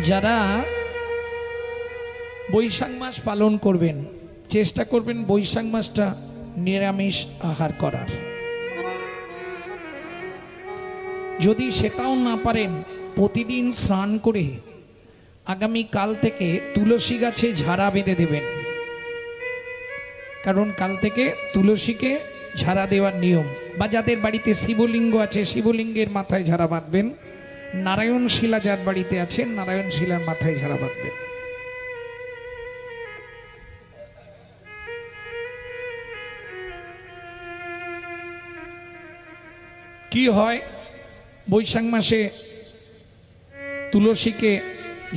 যারা বৈশাখ মাস পালন করবেন চেষ্টা করবেন বৈশাখ মাসটা নিরামিষ আহার করার। যদি সেটাও না পারেন প্রতিদিন স্নান করে আগামী কাল থেকে তুলসী গাছে ঝাড়া বেঁধে দেবেন, কারণ কাল থেকে তুলসীকে ঝাড়া দেওয়ার নিয়ম। বা যাদের বাড়িতে শিবলিঙ্গ আছে শিবলিঙ্গের মাথায় ঝাড়া বাঁধবেন, নারায়ণ শিলা যার বাড়িতে আছে নারায়ণ শিলার মাথায় ঝাড়া বাঁধবেন। কি হয় বৈশাখ মাসে তুলসীকে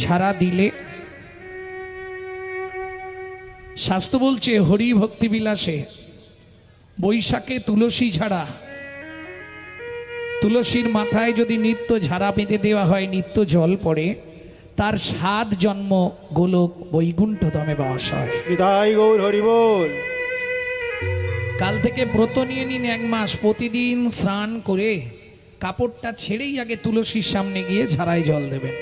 ঝাড়া দিলে? শাস্ত্র বলছে হরি ভক্তি বিলাসে বৈশাখে তুলসী ঝাড়া, তুলসীর মাথায় যদি নিত্য ঝাড়া বেঁধে দেওয়া হয়, নিত্য জল পড়ে, তার 7 জন্ম গোলক বৈকুণ্ঠ ধামে বাস হয়। বিদায় গৌর হরি বল। কাল থেকে ব্রত নিয়ে নিন 1 মাস, প্রতিদিন স্নান করে কাপড়টা ছেড়েই আগে তুলসীর সামনে গিয়ে ঝাড়ায় জল দেবেন।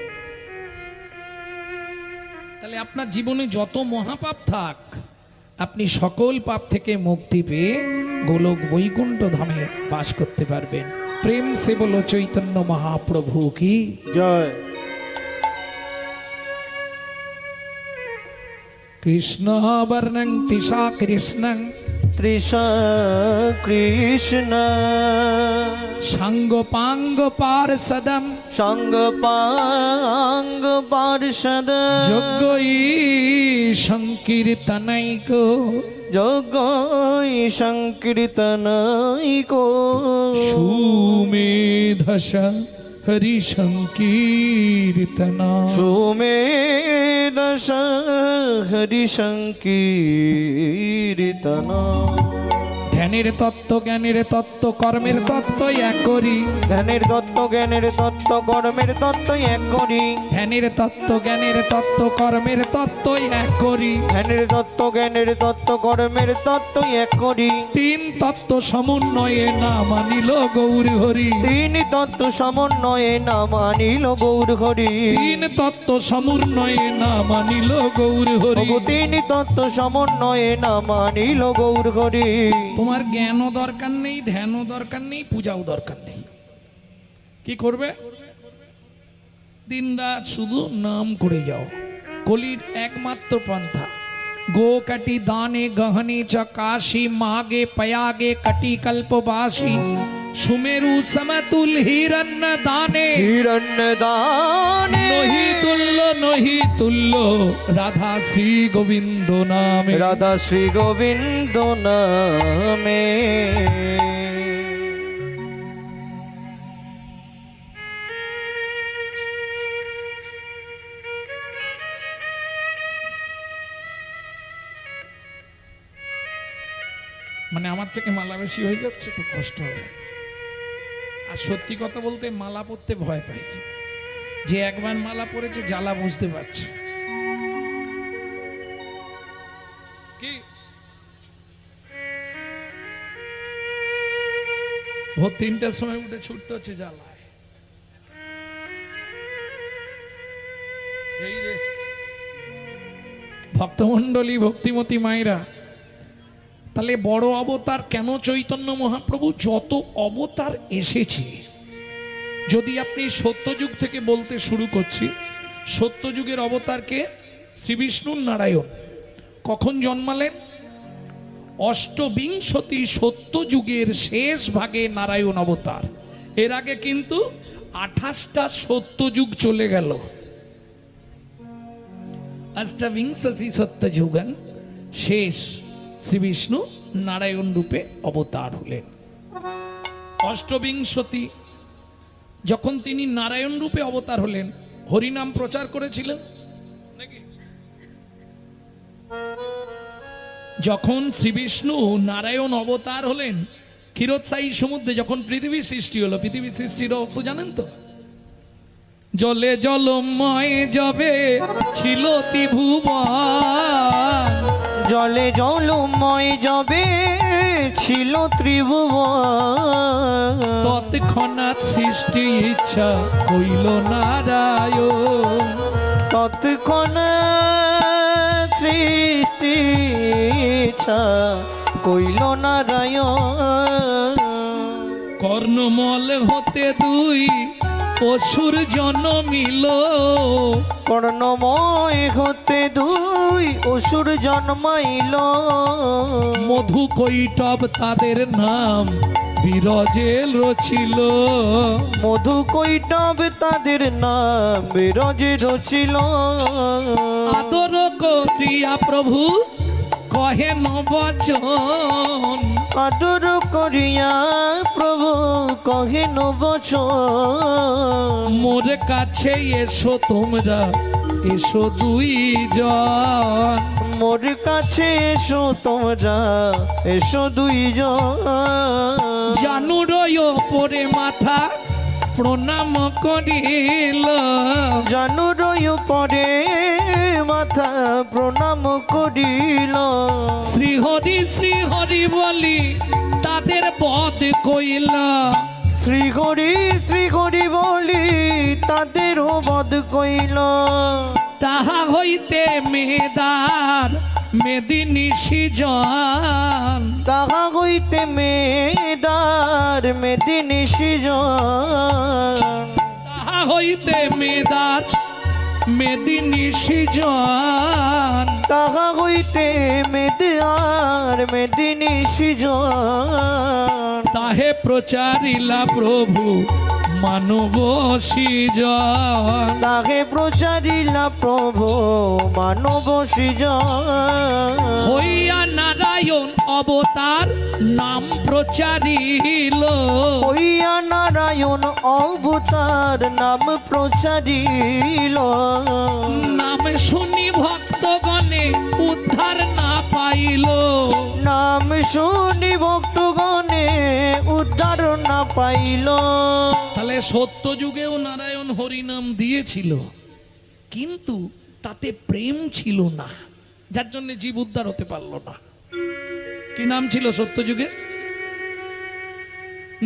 তাহলে আপনার জীবনে যত মহাপাপ থাক আপনি সকল পাপ থেকে মুক্তি পেয়ে গোলক বৈকুণ্ঠ ধামে বাস করতে পারবেন। প্রেম সে বলো চৈতন্য মহাপ্রভু কি জয়। কৃষ্ণ বর্ণং তিসা কৃষ্ণং তৃষা কৃষ্ণ সাঙ্গ পাঙ্গ পার্ষদম সঙ্গ পাঙ্গ পার্ষদ যোগ্যই সংকীর্তনৈক যোগই সংকীর্তনৈক সুমেধস হরি সংকীর্তন সুমেধস হরি সংকীর্তন। ধ্যানের তত্ত্ব জ্ঞানের তত্ত্ব কর্মের তত্ত্ব এক করি, ধ্যানের তত্ত্ব জ্ঞানের তত্ত্ব কর্মের তত্ত্ব এক করি, ধ্যানের তত্ত্ব জ্ঞানের তত্ত্ব কর্মের তত্ত্ব এক করি, ধ্যানের তত্ত্ব জ্ঞানের তত্ত্ব কর্মের তত্ত্ব এক করি। 3 তত্ত্ব সমন্বয়ে না মানিল গৌর হরি, 3 তত্ত্ব সমন্বয়ে না মানিল গৌর হরি, 3 তত্ত্ব সমন্বয়ে না মানিল গৌর হরি। 3 তত্ত্ব সমন্বয়ে না মানিল গৌর হরি। তোমার জ্ঞানও দরকার নেই, ধ্যানও দরকার নেই, পূজাও দরকার নেই। কি করবে? দিনরাত শুধু নাম করে যাও। কলির একমাত্র পন্থা গো কাটি দানে গহনে চকাশি মাগে পয়াগে কটি কল্পবাসী সুমেরু সমতুল হিরণ্য দানে হিরণ্য দানে নহি তুল্য নহি তুল্য রাধা শ্রী গোবিন্দ নামে, রাধা শ্রী গোবিন্দ নামে। মানে আমার থেকে মালা বেশি হয়ে যাচ্ছে তো কষ্ট হবে। আর সত্যি কথা বলতে মালা পরতে ভয় পাই, যে একবার মালা পরেছে জ্বালা বুঝতে পারছে। কি ভোর 3টার সময় উঠে ছুটতে হচ্ছে জ্বালায়। এই রে ভক্তমণ্ডলী ভক্তিমতী মায়েরা, তাহলে বড় অবতার কেন চৈতন্য মহাপ্রভু? যত অবতার এসেছে, যদি আপনি সত্যযুগ থেকে বলতে শুরু করছি, সত্যযুগের অবতারকে শ্রীবিষ্ণু নারায়ণ কখন জন্মালেন? অষ্টবিংশতি সত্যযুগের শেষ ভাগে নারায়ণ অবতার। এর আগে কিন্তু 28টা সত্যযুগ চলে গেল। অষ্টবিংশতি সত্যযুগন শেষ শ্রীবিষ্ণু নারায়ণ রূপে অবতার হলেন। অষ্টবিংশতি যখন তিনি নারায়ণ রূপে অবতার হলেন, হরিনাম প্রচার করেছিলেন নাকি? যখন শ্রীবিষ্ণু নারায়ণ অবতার হলেন, ক্ষীরোৎসাহী সমুদ্রে যখন পৃথিবী সৃষ্টি হলো, পৃথিবী সৃষ্টির রহস্য জানেন তো? জলে জলময় যবে ছিল ত্রিভুবন, জলে জলময় যবে ছিল ত্রিভুবন, তৎক্ষণাৎ সৃষ্টি ইচ্ছা হইল নারায়ণ, ক্ষণে সৃষ্টি ইচ্ছা কইল নারায়ণ। কর্ণমল হতে দুই অসুর জন্মিল, কর্ণময় হতে দুই অসুর জন্মাইল। মধু কৈটব তাদের নাম বিরজেল রচিল। মধু কৈটব তাদের নাম বিরজে রচিল। আদর করিয়া প্রভু কহেন বচন, আদর করিয়া প্রভু কহেন বচন। মোর কাছে এসো তোমরা, এসো দুইজন। মোর কাছে এসো তোমরা, এসো দুইজন। জানুরয় পরে মাথা প্রণাম করিল, জানুরয় পরে মাথা প্রণাম করিল। শ্রীহরি বলি তাদের বধ কইল। শ্রীহরি বলি তাদেরও বধ কইল। তাহা হইতে মেদার মেদিনী সিজন, তাহা হইতে মেদার মেদিনী সিজন। তাহা হইতে মেদার মেদিনী সিজন। তাহা হইতে মেদার মেদিনী সিজন। তাহে প্রচারিলা প্রভু মানব সিজন। তাহে প্রচারিলা প্রভু মানব সিজন। হইয়া নারায়ণ অবতার নাম প্রচারিল, হইয়া নারায়ণ অবতার নাম প্রচারিল। নাম শুনি ভক্তগণে উদ্ধার না পাইল। নাম শুনি ভক্তগণে উদ্ধার না পাইল। তাহলে সত্য যুগেও নারায়ণ হরিনাম দিয়েছিল, কিন্তু তাতে প্রেম ছিল না, যার জন্য জীব উদ্ধার হতে পারল না। কি নাম ছিল সত্য যুগে?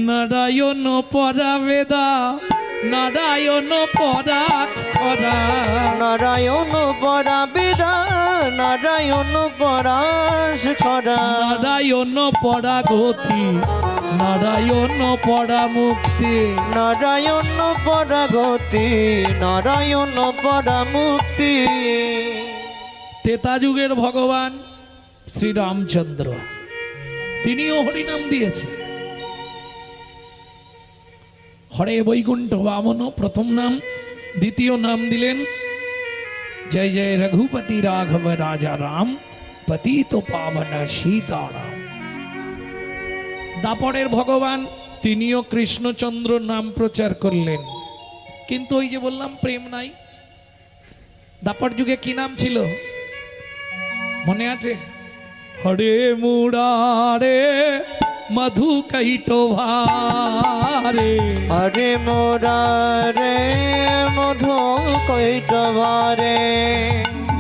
নারায়ণ পরাবেদা, নারায়ণ পরাক্ষরা, নারায়ণ পরা বেদা, নারায়ণ পরাশ খরা। নারায়ণ পরা গতি, নারায়ণ পরা মুক্তি। নারায়ণ পরা গতি, নারায়ণ পরা মুক্তি। তেতা যুগের ভগবান শ্রীরামচন্দ্র, তিনিও হরিনাম দিয়েছে। হরে বৈকুণ্ঠ বামন প্রথম নাম, দ্বিতীয় নাম দিলেন জয় জয় রঘুপতি রাঘব রাজা রাম, পতিত পাবন সীতারাম। দাপরের ভগবান তিনিও কৃষ্ণচন্দ্র নাম প্রচার করলেন, কিন্তু ওই যে বললাম প্রেম নাই। দাপর যুগে কি নাম ছিল মনে আছে? হরে মুরারে মধু কৈটো ভারে, হরে মোরারে মধু কৈটবারে।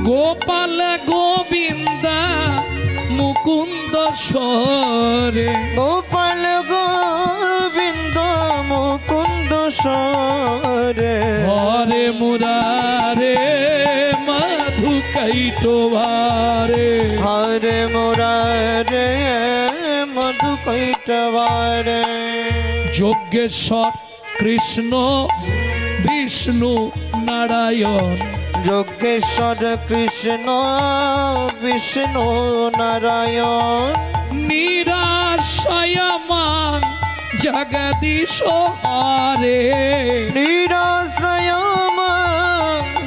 গোপাল গোবিন্দ মুকুন্দ সরে, গোপাল গোবিন্দ মুকুন্দ সরে। হরে মুরারে মধু কৈটো ভারে, হরে মোরারে মধু কৈটবারে। যজ্ঞেশ্বর কৃষ্ণ বিষ্ণু নারায়ণ, যজ্ঞেশ্বর কৃষ্ণ বিষ্ণু নারায়ণ। নিরাশয় মান জগদীশ হরে, নিরাশ্রয়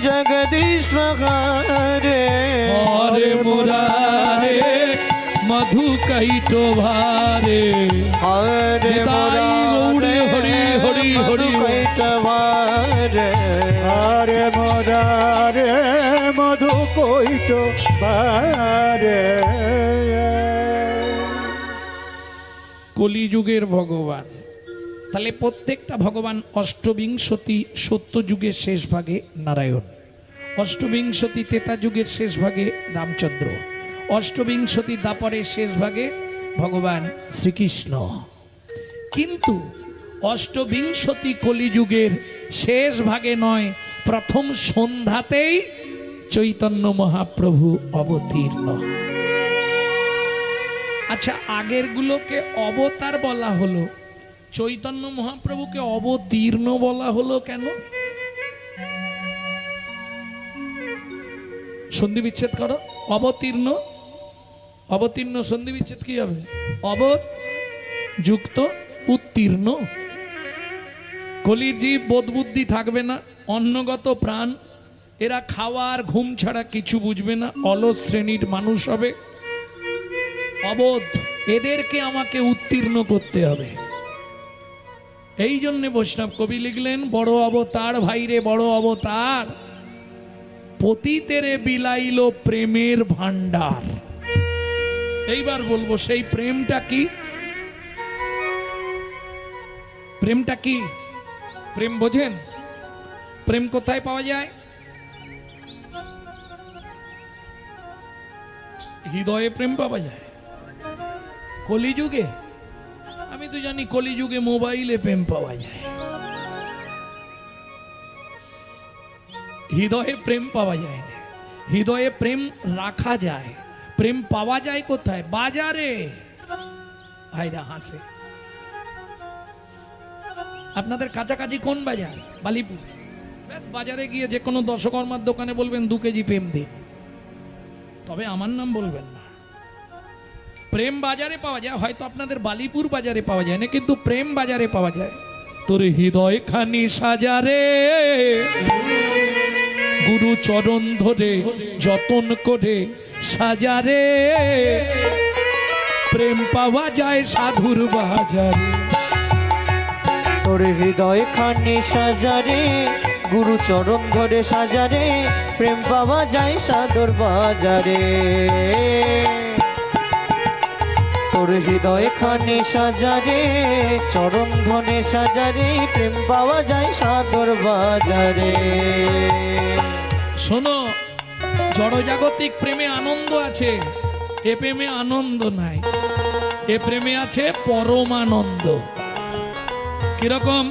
জগদীশ হরে। হরে মুরারে মধু কৈটো ভারে। হরে নিতাই গৌরে হরি হরি হরি। কৈটবারে। হরে মোরারে মধু কৈটবারে। কলিযুগের ভগবান, তাহলে প্রত্যেকটা ভগবান অষ্টবিংশতি সত্য যুগের শেষ ভাগে নারায়ণ, অষ্টবিংশতি তেতা যুগের শেষ ভাগে রামচন্দ্র, অষ্টবিংশতি দাপরের শেষ ভাগে ভগবান শ্রীকৃষ্ণ। কিন্তু অষ্টবিংশতি কলিযুগের শেষ ভাগে নয়, প্রথম সন্ধ্যাতেই চৈতন্য মহাপ্রভু অবতীর্ণ। আচ্ছা, আগের গুলোকে অবতার বলা হলো, চৈতন্য মহাপ্রভুকে অবতীর্ণ বলা হলো কেন? সন্ধি বিচ্ছেদ করো। অবতীর্ণ, অবতীর্ণ সন্ধি বিচ্ছেদ কি হবে? অবত যুক্ত উত্তীর্ণ। কলির জীব বোধ বুদ্ধি থাকবে না, অন্নগত প্রাণ, এরা খাওয়ার ঘুম ছাড়া কিছু বুঝবে না, অলস শ্রেণীর মানুষ হবে, অবোধ, এদেরকে আমাকে উত্তীর্ণ করতে হবে। এই জন্য বৈষ্ণব কবি লিখলেন, বড় অবতার ভাইরে বড় অবতার, পতিতেরে বিলাইল প্রেমের ভান্ডার। এইবার বলবো সেই প্রেমটা কি? প্রেমটা কি? প্রেম বোঝেন? প্রেম কোথায় পাওয়া যায়? হৃদয়ে প্রেম পাওয়া যায়। কলিযুগে? আমি তো জানি কলিযুগে মোবাইলে প্রেম পাওয়া যায়। হৃদয়ে প্রেম পাওয়া যায় না, হৃদয়ে প্রেম রাখা যায়। প্রেম পাওয়া যায় কোথায়? বাজারে। ভাইরা হাসে। আপনাদের কাছাকাছি কোন বাজার? বালিপুর। ব্যাস, বাজারে গিয়ে যে কোনো দশকর্মার দোকানে বলবেন 2 কেজি প্রেম দিন, তবে আমার নাম বলবেন না। প্রেম বাজারে পাওয়া যায়, হয়তো আপনাদের বালিপুর বাজারে পাওয়া যায় না, কিন্তু প্রেম বাজারে পাওয়া যায়। তোর হৃদয় খানি সাজারে, গুরু চরণ ধরে যতন করে সাজারে, প্রেম পাওয়া যায় সাধুর বাজারে। তোর হৃদয় খানি সাজারে, গুরু চরণ ধরে সাজারে, প্রেম পাওয়া যায় সাধুর বাজারে। তোর হৃদয় খানি সাজারে, চরণ ধরে সাজারে, প্রেম পাওয়া যায় সাধুর বাজারে। শোনো, জড়জাগতিক প্রেমে আনন্দ আছে, এ প্রেমে আনন্দ নাই। এ প্রেমে আছে পরমানন্দ। কিরকম?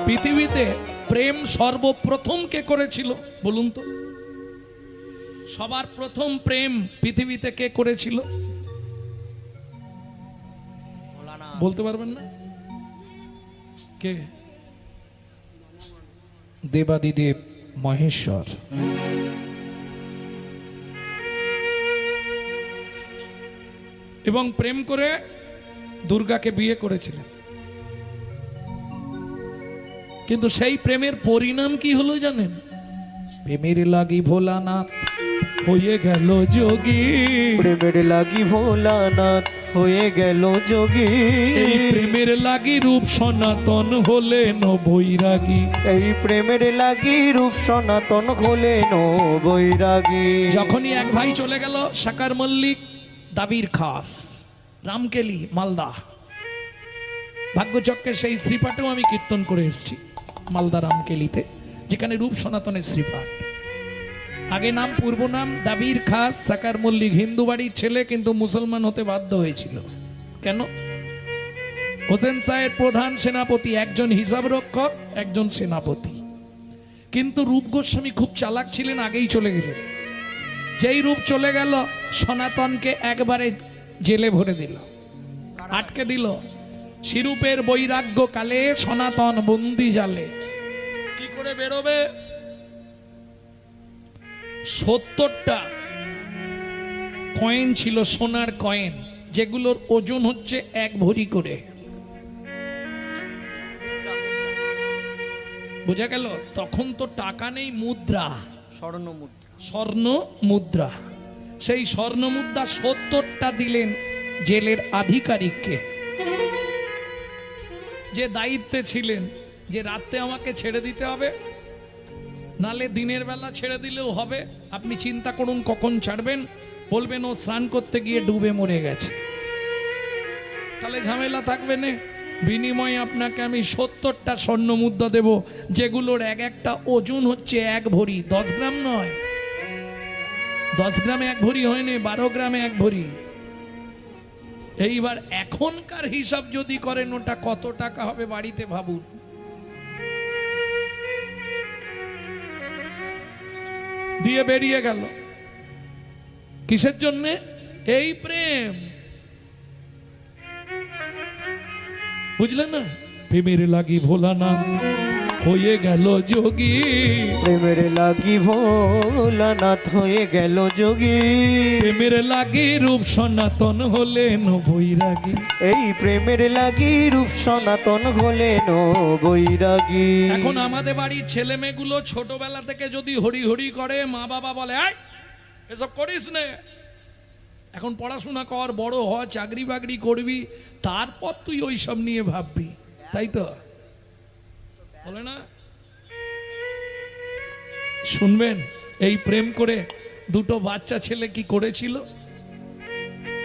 পৃথিবীতে প্রেম সর্বপ্রথম কে করেছিল বলুন তো? সবার প্রথম প্রেম পৃথিবীতে কে করেছিল? বলতে পারবেন না? কে? দেবাদিদেব মহেশ্বর। এবং প্রেম করে দুর্গাকে বিয়ে করেছিলেন। কিন্তু সেই প্রেমের পরিণাম কি হলো জানেন? প্রেমের লাগি ভোলানাথ হয়ে গেল যোগী। প্রেমের লাগি ভোলানাথ হয়ে গেল যোগী। এই প্রেমের লাগি রূপ সনাতন হলেন বৈরাগী। এই প্রেমের লাগি রূপ সনাতন হলেন বৈরাগী। যখনই এক ভাই চলে গেল, সাকার মল্লিক, দাবির খাস, রামকেলি, মালদা। ভাগ্যচক্রের সেই শ্রীপাঠেও আমি কীর্তন করে এসেছি, মালদা রামকেলিতে, যেখানে রূপ সনাতনের শ্রীপাঠ। আগে নাম, পূর্ব নাম দাবির খাস সাকার মল্লিক। হিন্দু বাড়ির ছেলে, কিন্তু মুসলমান হতে বাধ্য হয়েছিল। কেন? হোসেন শাহের প্রধান সেনাপতি, একজন হিসাব রক্ষক, একজন সেনাপতি। কিন্তু রূপ গোস্বামী খুব চালাক ছিলেন, আগেই চলে গেলেন। যেই রূপ চলে গেল, সনাতনকে একবারে জেলে ভরে দিল, আটকে দিল। শিরূপের বৈরাগ্য কালে সনাতন বন্দি জালে। কি করে বেরোবে? 70টা কয়েন ছিল, সোনার কয়েন, যেগুলোর ওজন হচ্ছে 1 ভরি করে। বোঝা গেল? তখন তো টাকা নেই, মুদ্রা, স্বর্ণ মুদ্রা। স্বর্ণ মুদ্রা। সেই স্বর্ণ মুদ্রা 70টা দিলেন জেলের আধিকারিককে, যে দায়িত্বে ছিলেন, যে রাতে আমাকে ছেড়ে দিতে হবে, নালে দিনের বেলা ছেড়ে দিলেও হবে। আপনি চিন্তা করুন কখন ছাড়বেন। বলবেন ও স্নান করতে গিয়ে ডুবে মরে গেছে, তাহলে ঝামেলা থাকবে না। বিনিময়ে আপনাকে আমি 70টা স্বর্ণ মুদ্রা দেব, যেগুলোর এক একটা ওজন হচ্ছে 1 ভরি। 10 গ্রাম নয়, 10 গ্রামে 1 ভরি হয়নি, 12 গ্রামে 1 ভরি। এইবার এখনকার হিসাব যদি করেন, ওটা কত টাকা হবে বাড়িতে ভাবুন। দিয়ে বেরিয়ে গেল। কিসের জন্যে? এই প্রেম, বুঝলেন না? প্রেমের লাগি ভোলানাথ হয়ে গেল যোগী, প্রেমের লাগি ভোলানাথ হয়ে গেল যোগী, প্রেমের লাগি রূপ সনাতন হলেন বৈরাগী। এই প্রেমের লাগি রূপ সনাতন হলেন বৈরাগী। এখন আমাদের বাড়ির ছেলে মেয়েগুলো ছোটবেলা থেকে যদি হরি হরি করে, মা বাবা বলে আয় এসব করিস নে, এখন পড়াশোনা কর, বড় হ, চাকরি বাকরি করবি, তারপর তুই ওইসব নিয়ে ভাববি, তাই তো বলে না? শুনবেন, এই প্রেম করে দুটো বাচ্চা ছেলে কি করেছিল?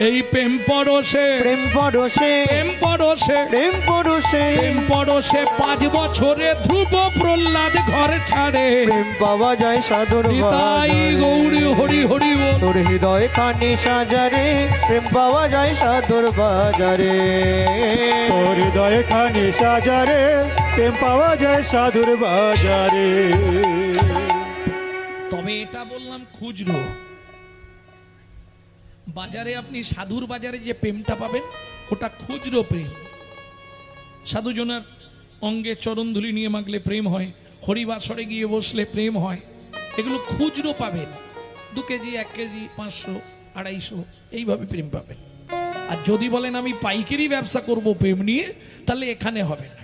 এই প্রেম পরশে, প্রেম পরশে, প্রেম পরশে, প্রেম পরশে, প্রেম পরশে 5 বছরে ধ্রুব প্রহ্লাদ ঘর ছাড়ে। প্রেম পাওয়া যায় সাধুর তাই বাজারে। গৌরী হরি হরি বল। তোর হৃদয় খানি সাজারে, প্রেম পাওয়া যায় সাধুর বাজারে। তোর হৃদয় খানি সাজারে, প্রেম পাওয়া যায় সাধুর বাজারে। তবে এটা বললাম খুচরো, বাজারে আপনি সাধুর বাজারে যে প্রেমটা পাবেন ওটা খুচরো প্রেম। সাধুজনার অঙ্গে চরণধুলি নিয়ে মাগলে প্রেম হয়, হরিবাসরে গিয়ে বসলে প্রেম হয়, এগুলো খুচরো পাবেন। 2 কেজি 1 কেজি 500 250 এইভাবে প্রেম পাবেন। আর যদি বলেন আমি পাইকারি ব্যবসা করব প্রেম নিয়ে, তাহলে এখানে হবে না।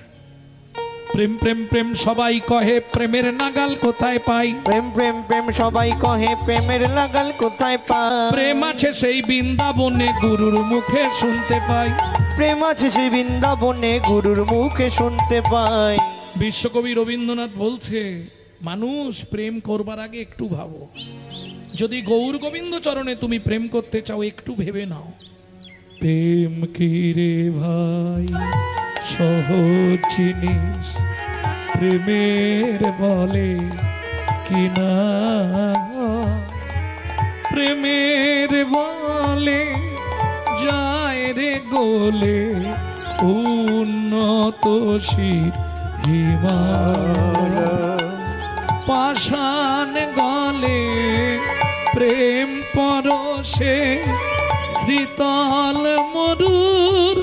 প্রেম প্রেম প্রেম সবাই কহে, প্রেমের নাগাল কোথায় পাই? প্রেম প্রেম প্রেম সবাই কহে, প্রেমের লাগাল কোথায় পায়? প্রেম আছে সেই বৃন্দাবনে, গুরুর মুখে শুনতে পাই। প্রেম আছে সেই বৃন্দাবনে, গুরুর মুখে শুনতে পাই। বিশ্বকবি রবীন্দ্রনাথ বলছে, মানুষ প্রেম করবার আগে একটু ভাবো। যদি গৌর গোবিন্দ চরণে তুমি প্রেম করতে চাও, একটু ভেবে নাও। প্রেম কি রে ভাই সহজ জিনিস, প্রেমের বলে কিনা, প্রেমের বলে যায় রে গোলে, উন্নত শির হিমালয়, পাষাণ গলে প্রেম পরশে, শীতল মরুর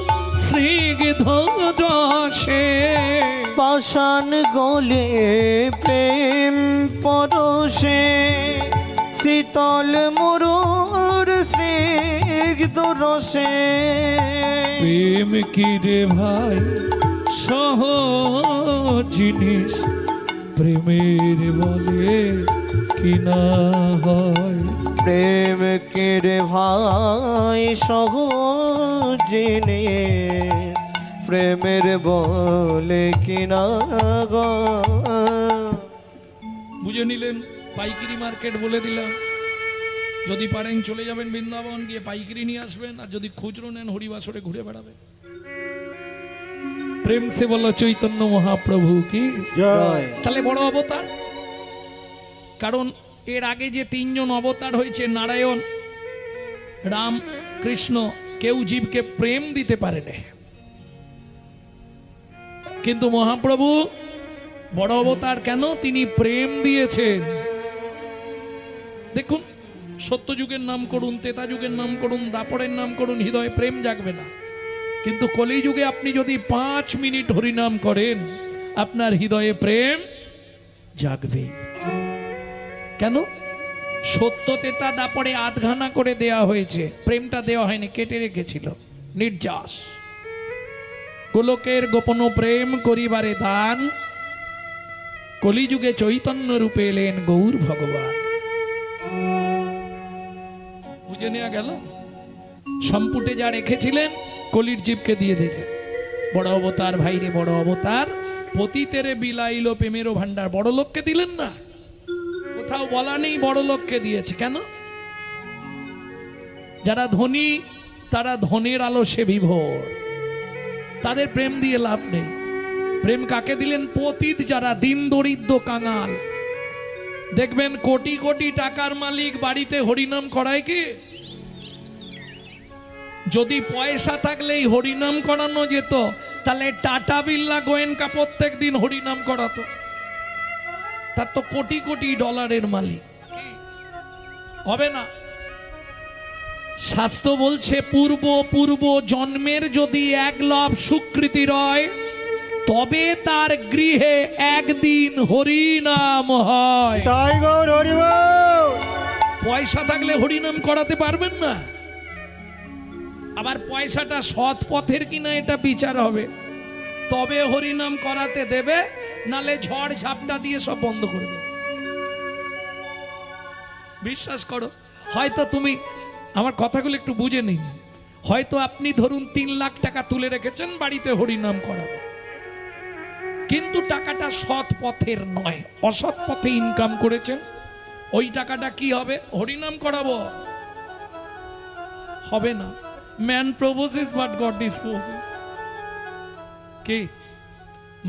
স্নিগ্ধ রসে। পাষাণ গলে প্রেম পরশে, শীতল মরুর স্নিগ্ধ রসে। প্রেম কি রে ভাই সহজ জিনিস, প্রেমের বলে কিনা হয়। প্রেম কেড়ে ভাই সহজ জিনিস, প্রেমের বলে কিনা গো। বুঝে নিলেন? পাইকারি মার্কেট বলে দিলাম। যদি পারেন চলে যাবেন বৃন্দাবন, গিয়ে পাইকারি নিয়ে আসবেন, আর যদি খুচরো নেন হরিবাসরে ঘুরে বেড়াবেন। প্রেম সে বলো চৈতন্য মহাপ্রভু কি জয়। তাহলে বড় অবতার। কারণ এর আগে যে 3 জন অবতার হয়েছে, নারায়ণ, রাম, কৃষ্ণ, কেউ জীবকে প্রেম দিতে পারে না। কিন্তু মহাপ্রভু বড় অবতার কেন? তিনি প্রেম দিয়েছেন। দেখুন, সত্যযুগের নাম করুন, ত্রেতা যুগের নাম করুন, দাপরের নাম করুন, হৃদয়ে প্রেম জাগবে না। কিন্তু কলিযুগে আপনি যদি 5 মিনিট হরিনাম করেন, আপনার হৃদয়ে প্রেম জাগবে। কেন? সত্য ত্রেতা দাপরে আধঘানা করে দেয়া হয়েছে, প্রেমটা দেওয়া হয়নি, কেটে রেখেছিল। নির্যাস গোলকের গোপন প্রেম করিবারে দান, কলিযুগে চৈতন্য রূপে এলেন গৌর ভগবান। বুঝে নেওয়া গেল? সম্পুটে যা রেখেছিলেন কলির জীবকে দিয়ে দিলেন। বড় অবতার ভাইরে, বড় অবতার, পতিতেরে বিলাইল প্রেমেরও ভান্ডার। বড় লোককে দিলেন না, কোথাও বলা নেই বড় লোককে দিয়েছে। কেন? যারা ধনী তারা ধনের আলসে বিভোর, তাদের প্রেম দিয়ে লাভ নেই। প্রেম কাকে দিলেন? পতিত যারা, দিন দরিদ্র কাঙাল। দেখবেন কোটি কোটি টাকার মালিক বাড়িতে হরিনাম করায় কি? যদি পয়সা থাকলেই হরিনাম করানো যেত, তাহলে টাটা বিড়লা গোয়েঙ্কা প্রত্যেক দিন হরিনাম করাতো। তার তো কোটি কোটি ডলারের মালিক। হবে না। শাস্ত্র বলছে পূর্ব পূর্ব জন্মের যদি এক লব সুকৃতি রয়, তবে তার গৃহে একদিন হরিনাম হয়। তাই গৌর হরি বল। পয়সা থাকলে হরিনাম করাতে পারবেন না। আবার পয়সাটা সৎ পথের কিনা এটা বিচার হবে, তবে হরিনাম করাতে দেবে, নালে ঝড় ঝাপটা দিয়ে সব বন্ধ করে দেবে। বিশ্বাস করো, হয়তো তুমি আমার কথাগুলো একটু বুঝে নিন, হয়তো আপনি ধরুন 3 লাখ টাকা তুলে রেখেছেন বাড়িতে হরিনাম করাবে, কিন্তু টাকাটা সৎ পথের নয়, অসৎ পথে ইনকাম করেছেন। ওই টাকাটা কি হবে? হরিনাম করাবো, হবে না। Man proposes but god disposes. কি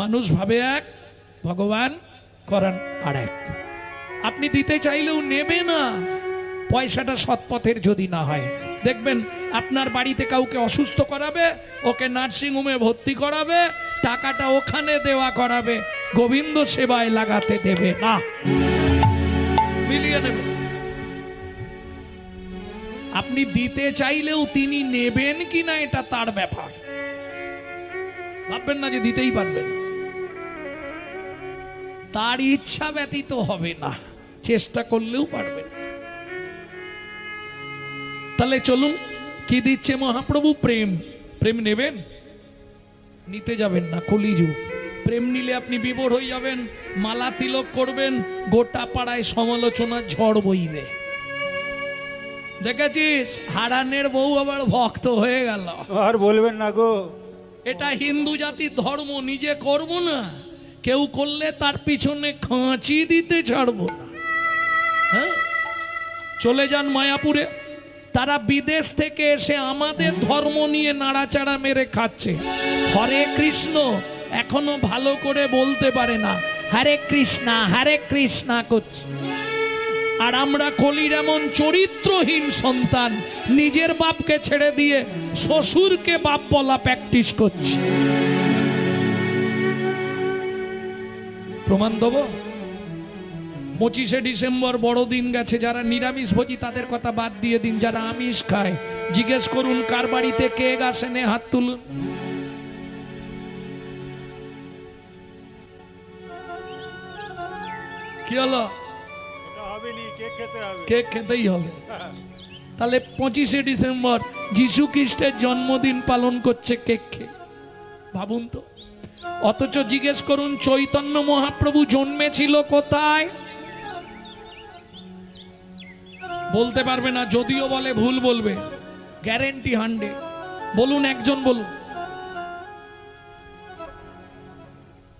মানুষ ভাবে এক, ভগবান করান আর এক। আপনি দিতে চাইলেও নেবে না, পয়সাটা সৎ পথের যদি না হয়। দেখবেন আপনার বাড়িতে কাউকে অসুস্থ করাবে, ওকে নার্সিং হোমে ভর্তি করাবে, টাকাটা ওখানে দেওয়া করাবে, গোবিন্দ সেবায় লাগাতে দেবে না, মিলিয়ে নেবে। আপনি দিতে চাইলেও তিনি নেবেন কিনা এটা তার ব্যাপার। ভাববেন না যে দিতেই পারবেন, তার ইচ্ছা ব্যতীত হবে না, চেষ্টা করলেও পারবেন। তাহলে চলুন, কি দিচ্ছে মহাপ্রভু? প্রেম। প্রেম নেবেন? নিতে যাবেন না, কলিযুগ। প্রেম নিলে আপনি বিভোর হয়ে যাবেন, মালা তিলক করবেন, গোটা পাড়ায় সমালোচনার ঝড় বইবে। দেখেছিস হারানের বউ আবার ভক্ত হয়ে গেল। আর বলবেন না গো। এটা হিন্দু জাতির ধর্ম, নিজে করব না, কেউ করলে তার পিছনে খাঁচি দিতে ছাড়বো না। হ্যাঁ, চলে যান মায়াপুরে, তারা বিদেশ থেকে এসে আমাদের ধর্ম নিয়ে নাড়াচাড়া মেরে খাচ্ছে। হরে কৃষ্ণ এখনো ভালো করে বলতে পারে না, হরে কৃষ্ণা করছে। আর আমরা কলির এমন চরিত্রহীন সন্তান, নিজের বাপকে ছেড়ে দিয়ে শ্বশুরকে বাপ বলা প্র্যাকটিস করছি। প্রমাণ দেব? 25শে ডিসেম্বর বড়দিন গেছে, যারা নিরামিষ ভোজী তাদের কথা বাদ দিয়ে দিন, যারা আমিষ খায় জিজ্ঞেস করুন কার বাড়িতে কেক আসেনে, হাত তুলুন। কি হলো? কেক খেতেই হবে। তাহলে 25শে ডিসেম্বর যিশু খ্রিস্টের জন্মদিন পালন করছে কেক খেয়ে, ভাবুন তো। অথচ জিজ্ঞেস করুন চৈতন্য মহাপ্রভু জন্মেছিল কোথায়? বলতে পারবে না, যদিও বলে ভুল বলবে, গ্যারেন্টি 100। বলুন, একজন বলুন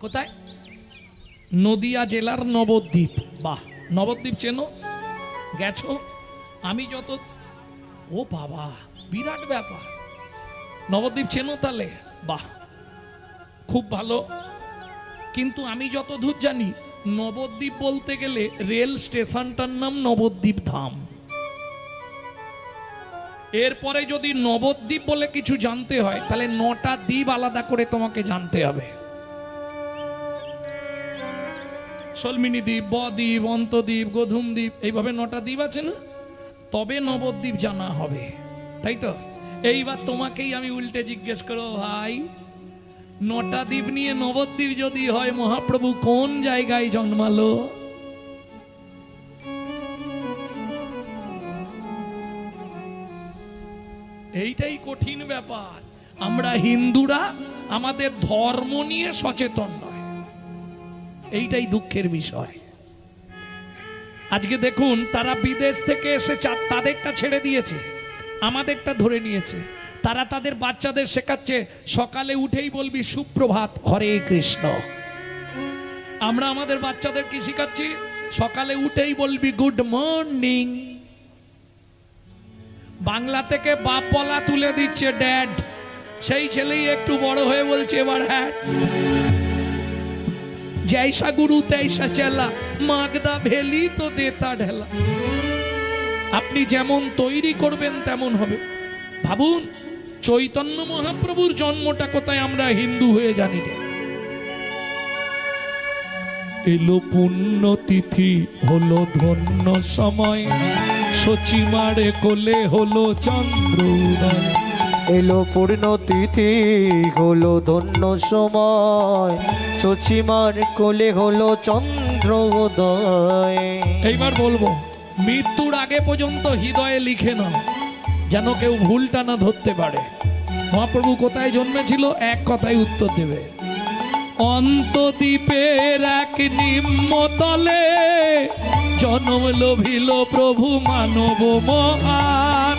কোথায়? নদিয়া জেলার নবদ্বীপ। বাহ, নবদ্বীপ চেনো? গেছো? আমি যত, ও বাবা বিরাট ব্যাপার, নবদ্বীপ চেনো তাহলে? বাহ, খুব ভালো। কিন্তু আমি যতদূর জানি নবদ্বীপ বলতে গেলে রেল স্টেশনটার নাম নবদ্বীপ ধাম। এরপরে যদি নবদ্বীপ বলে কিছু জানতে হয় তাহলে 9টা দ্বীপ আলাদা করে তোমাকে জানতে হবে। সলমিনী দ্বীপ, বদ্বীপ, অন্তদ্বীপ, গোধূম দ্বীপ, এইভাবে 9টা দ্বীপ আছে না? তবে নবদ্বীপ জানা হবে, তাই তো? এইবার তোমাকেই আমি উল্টে জিজ্ঞেস করো, ভাই 9টা দ্বীপ নিয়ে নবদ্বীপ যদি হয়, মহাপ্রভু কোন জায়গায় জন্মালো? এইটাই কঠিন ব্যাপার। আমরা হিন্দুরা আমাদের ধর্ম নিয়ে সচেতন নয়, এইটাই দুঃখের বিষয়। আজকে দেখুন, তারা বিদেশ থেকে এসে তাদেরটা ছেড়ে দিয়েছে, আমাদেরটা ধরে নিয়েছে। তারা তাদের বাচ্চাদের শেখাচ্ছে সকালে উঠেই বলবি সুপ্রভাত, হরে কৃষ্ণ। আমরা আমাদের বাচ্চাদের কি শেখাচ্ছি? সকালে উঠেই বলবি গুড মর্নিং। বাংলা থেকে বাপ বলা তুলে দিচ্ছে ড্যাড, সেই ছেলেই একটু বড় হয়ে বলছে এবার হ্যাঁ। जैसा गुरु तैसा चला, मागदा भेली तो देता ढेला। আপনি যেমন তৈরি করবেন তেমন হবে। ভাবুন, চৈতন্য মহাপ্রভুর জন্মটা কোথায় আমরা হিন্দু হয়ে জানি না। এলো পুণ্যতিথি, হলো ধন্য সময়, সচিমারে কোলে হলো চন্দ্র উদয়। এলো পূর্ণ তিথি হলো ধন্য সময়, সচিমার কোলে হলো চন্দ্রোদয়। এইবার বলবো, মৃত্যুর আগে পর্যন্ত হৃদয়ে লিখে নাও, যেন কেউ ভুলটা না ধরতে পারে। মহাপ্রভু কোথায় জন্মেছিল, এক কথায় উত্তর দেবে। অন্তদ্বীপের এক নিম্নতলে জন্ম লভিল প্রভু মানব মহান।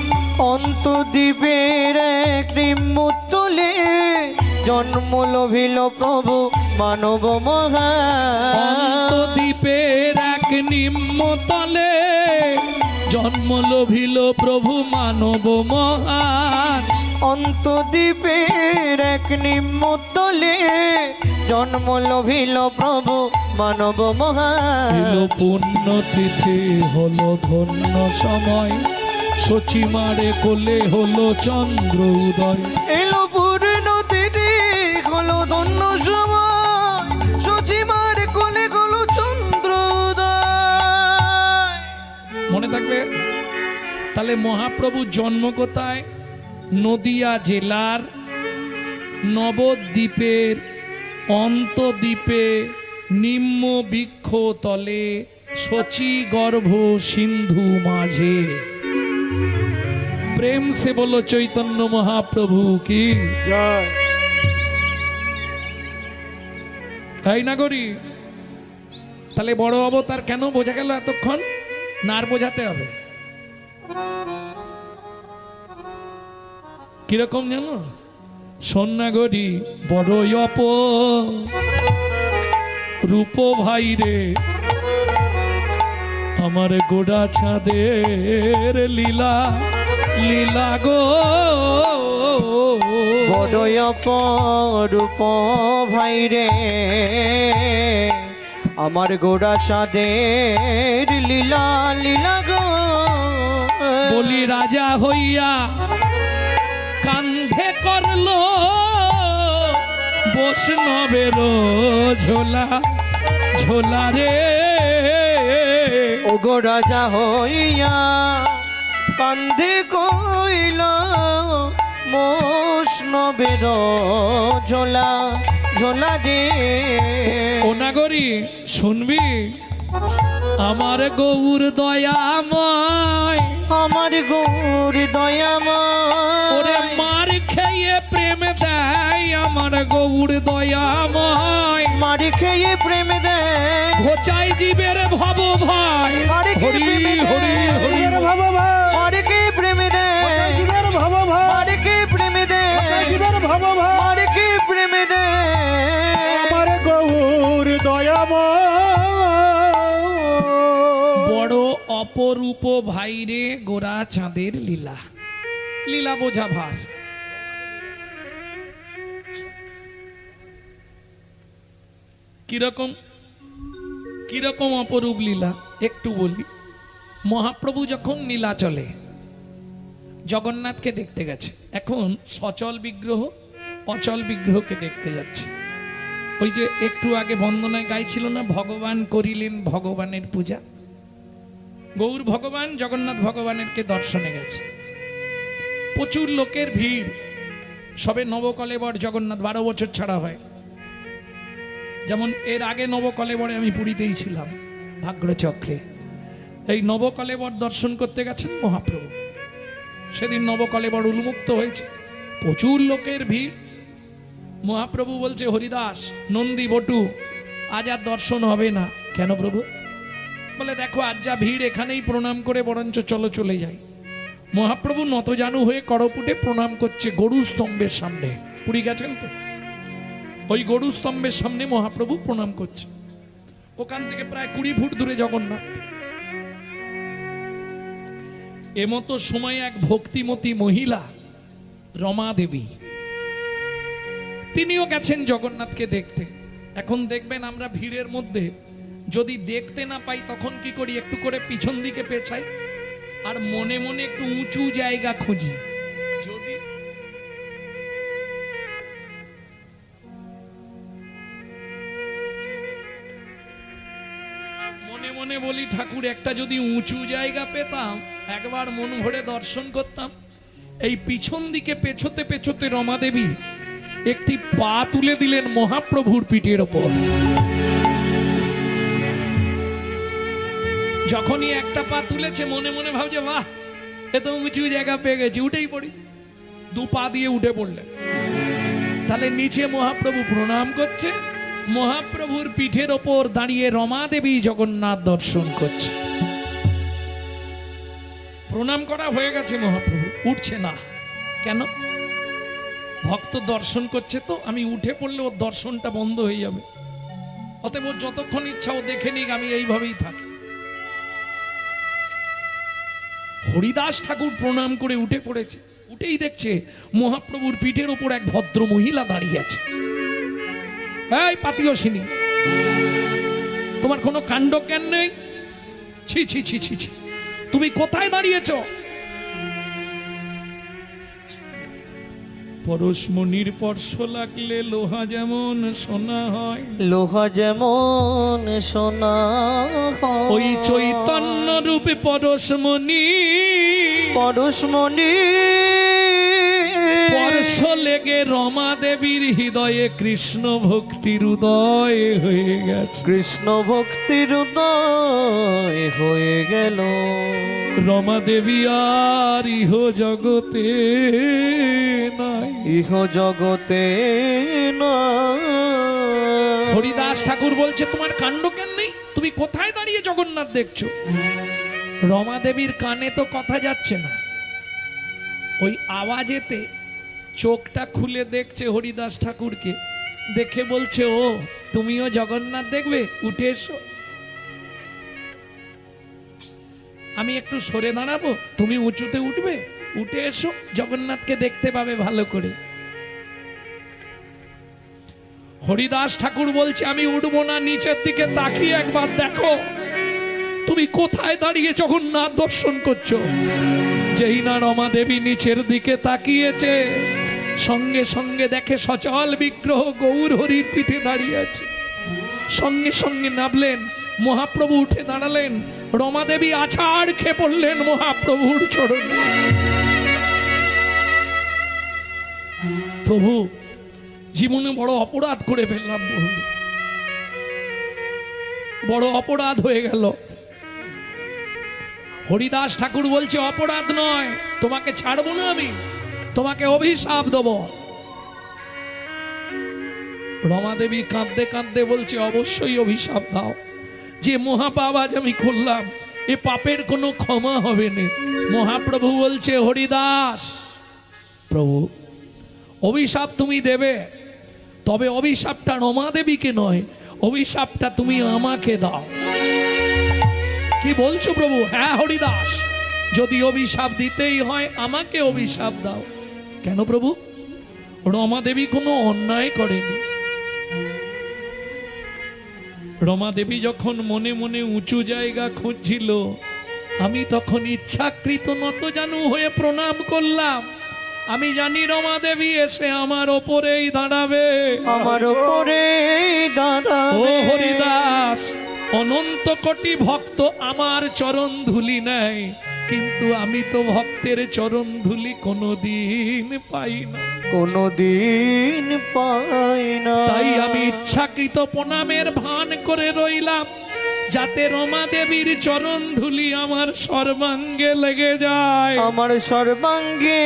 অন্তদ্বীপের এক নিম্নতলে জন্ম লভিল প্রভু মানব মহান। অন্তদ্বীপের এক নিম্নতলে জন্ম লভিল প্রভু মানব মহান। অন্তদ্বীপের এক নিম্নতলে জন্ম লভিল প্রভু মানব মহান। এলো পুণ্যতিথি হলো ধন্য সময়, সচিমারে কোলে হলো চন্দ্র উদয়। এলো পূর্ণ তিথি হলো ধন্য সময়, সচিমার কোলে হলো চন্দ্রোদয়। মনে থাকবে? তাহলে মহাপ্রভুর জন্ম কোথায়? নদিয়া জেলার নবদ্বীপের অন্তদ্বীপে নিম্ন বৃক্ষ তলে শচী গর্ভ সিন্ধু মাঝে। প্রেম সে বলো চৈতন্য মহাপ্রভু কি জয়। তাই না করি? তাহলে বড় অবতার কেন বোঝা গেল এতক্ষণ? না আর বোঝাতে হবে? কিরকম জানো? সন্ন্যাগরি বড় অপ রূপ ভাই রে, আমার গোড়া ছাদের লীলা লীলা গো। বড় অপরূপ ভাই রে, আমার গোড়া চাঁদের লীলা লীলা গো। বলি রাজা হইয়া কান্ধে করলো বৈষ্ণবের ঝোলা ঝোলা রে। ও গো রাজা হইয়া কান্ধে কইল বৈষ্ণবের ঝোলা ঝোলা রে। ও নাগরি শুনবি, আমার গৌর দয়াময়, আমার গৌর দয়াময়, ওরে মার খেয়ে প্রেম দেয় আমার গৌর দয়াময়। মার খেয়ে প্রেম দেয় ঘোচাই জীবের ভব ভাই। মারে কে হরি প্রেম দেয়? হরি হরি। জীবের ভাব ভাই, মার কে প্রেম দেয়? জীবের ভাব ভাই, মার কে প্রেম দেয়? জীবের ভাব ভাই, মার কে প্রেম দেয়? আমার গৌর দয়াময়। বড় অপরূপ ভাইরে গোরা চাঁদের লীলা লীলা বোঝা ভার। কিরকম কিরকম অপরূপ লীলা একটু বলি। মহাপ্রভু যখন নীলাচলে জগন্নাথকে দেখতে গেছে, এখন সচল বিগ্রহ অচল বিগ্রহকে দেখতে যাচ্ছে। ওই যে একটু আগে বন্দনায় গাইছিল না, ভগবান করিলেন ভগবানের পূজা। গৌর ভগবান জগন্নাথ ভগবানেরকে দর্শনে গেছে, প্রচুর লোকের ভিড়। সবে নবকলেবর জগন্নাথ 12 বছর ছাড়া হয়। যেমন এর আগে নবকলেবরে আমি পুরীতেই ছিলাম ভাগ্যচক্রে। এই নবকলেবর দর্শন করতে গেছেন মহাপ্রভু। সেদিন নবকলেবর উন্মুক্ত হয়েছে, প্রচুর লোকের ভিড়। মহাপ্রভু বলছে, হরিদাস নন্দী বটু আজ আর দর্শন হবে না। কেন প্রভু? বলে দেখো আজ যা ভিড়, এখানেই প্রণাম করে বরঞ্চ চলো চলে যাই। মহাপ্রভু নতজানু হয়ে করপুটে প্রণাম করছে গরু স্তম্ভের সামনে। পুরী গেছেন তো? ওই গরু স্তম্ভের সামনে মহাপ্রভু প্রণাম করছে। ওখান থেকে প্রায় 20 ফুট দূরে জগন্নাথ। এমতো সময় এক ভক্তিমতী মহিলা রমা দেবী, তিনিও গেছেন জগন্নাথকে দেখতে। এখন দেখবেন আমরা ভিড়ের মধ্যে যদি দেখতে না পাই তখন কি করি, একটু করে পিছন দিকে পেছাই আর মনে মনে একটু উঁচু জায়গা খুঁজি। যদি মনে মনে বলি ঠাকুর একটা যদি উঁচু জায়গা পেতাম, একবার মন ভরে দর্শন করতাম। এই পিছন দিকে পেছোতে পেছোতে রমাদেবী একটি পা তুলে দিলেন মহাপ্রভুর পিঠের ওপর। যখনই একটা পা তুলেছে মনে মনে ভাবছে, বাহ, এত উঁচু জায়গা পেয়ে গেছি, উঠেই পড়ি। দু পা দিয়ে উঠে পড়লেন। তাহলে নিচে মহাপ্রভু প্রণাম করছে, মহাপ্রভুর পিঠের ওপর দাঁড়িয়ে রমা দেবী জগন্নাথ দর্শন করছে। প্রণাম করা হয়ে গেছে, মহাপ্রভু উঠছে না কেন? ভক্ত দর্শন করছে তো, আমি উঠে পড়লে ওর দর্শনটা বন্ধ হয়ে যাবে, অতএব যতক্ষণ ইচ্ছা ও দেখে নিক, আমি এইভাবেই থাকি। হরিদাস ঠাকুর প্রণাম করে উঠে পড়েছে। উঠেই দেখছে মহাপ্রভুর পিঠের ওপর এক ভদ্র মহিলা দাঁড়িয়ে আছে। এই পাতিয়সিনী, তোমার কোনো কাণ্ড জ্ঞান নেই? ছি ছি ছি ছি ছি, তুমি কোথায় দাঁড়িয়েছ? পরশমণির স্পর্শ লাগলে লোহা যেমন সোনা হয়, লোহা যেমন সোনা হয়, ওই চৈতন্য রূপে পরশমণি পরশমণি স্পর্শ লেগে রমা দেবীর হৃদয়ে কৃষ্ণ ভক্তির উদয় হয়ে গেছে। কৃষ্ণ ভক্তির উদয় হয়ে গেল। রমা দেবী আর ইহ জগতে নাই, ইহ জগতে না। হরিদাস ঠাকুর বলছে, তোমার কাণ্ড জ্ঞান নেই? তুমি কোথায় দাঁড়িয়ে জগন্নাথ দেখছো? রমা দেবীর কানে তো কথা যাচ্ছে না, ওই আওয়াজেতে চোখটা খুলে দেখছে হরিদাস ঠাকুরকে। দেখে বলছে, ও তুমিও জগন্নাথ দেখবে? উঠে এসো, আমি একটু সরে দাঁড়াবো, তুমি উঁচুতে উঠবে, উঠে এসো, জগন্নাথকে দেখতে পাবে ভালো করে। হরিদাস ঠাকুর বলছে, আমি উঠবো না, নিচের দিকে তাকিয়ে একবার দেখো তুমি কোথায় দাঁড়িয়ে জগন্নাথ দর্শন করছো। যেই না রমা দেবী নিচের দিকে তাকিয়েছে, সঙ্গে সঙ্গে দেখে সচল বিগ্রহ গৌর হরির পিঠে দাঁড়িয়ে আছে। সঙ্গে সঙ্গে নামলেন, মহাপ্রভু উঠে দাঁড়ালেন, রমা দেবী আছাড় খেয়ে পড়লেন মহাপ্রভুর চরণে। প্রভু, জীবনে বড় অপরাধ করে ফেললাম, প্রভু বড় অপরাধ হয়ে গেল। হরিদাস ঠাকুর বলছে, অপরাধ নয়, তোমাকে ছাড়বো না, আমি তোমাকে অভিশাপ দেব। রমা দেবী কাঁদতে কাঁদতে বলছে, অবশ্যই অভিশাপ দাও। যে মহাপাপ আজ আমি করলাম, এ পাপের কোনো ক্ষমা হবে না। মহাপ্রভু বলছে, হরিদাস প্রভু, অভিশাপ তুমি দেবে, তবে অভিশাপটা রমা দেবীকে নয়, অভিশাপটা তুমি আমাকে দাও। কি বলছো প্রভু? হ্যাঁ হরিদাস, যদি অভিশাপ দিতেই হয় আমাকে অভিশাপ দাও। কেন প্রভু? রমা দেবী কোনো অন্যায় করেনি। রমা দেবী যখন মনে মনে উঁচু জায়গা খুঁজছিল, আমি তখন ইচ্ছাকৃত নতজানু হয়ে প্রণাম করলাম। আমি জানি রমা দেবী এসে আমার ওপরেই দাঁড়াবে, আমার ওপরেই দাঁড়াবে। ও হরিদাস, অনন্ত কোটি ভক্ত আমার চরণ ধুলি নেয়, কিন্তু আমি তো ভক্তের চরণ ধুলি কোনোদিন পাই না, কোনোদিন পাই না। তাই আমি ইচ্ছাকৃত প্রণামের ভান করে রইলাম, যাতে রমা দেবীর চরণ ধুলি আমার সর্বাঙ্গে লেগে যায়, আমার সর্বাঙ্গে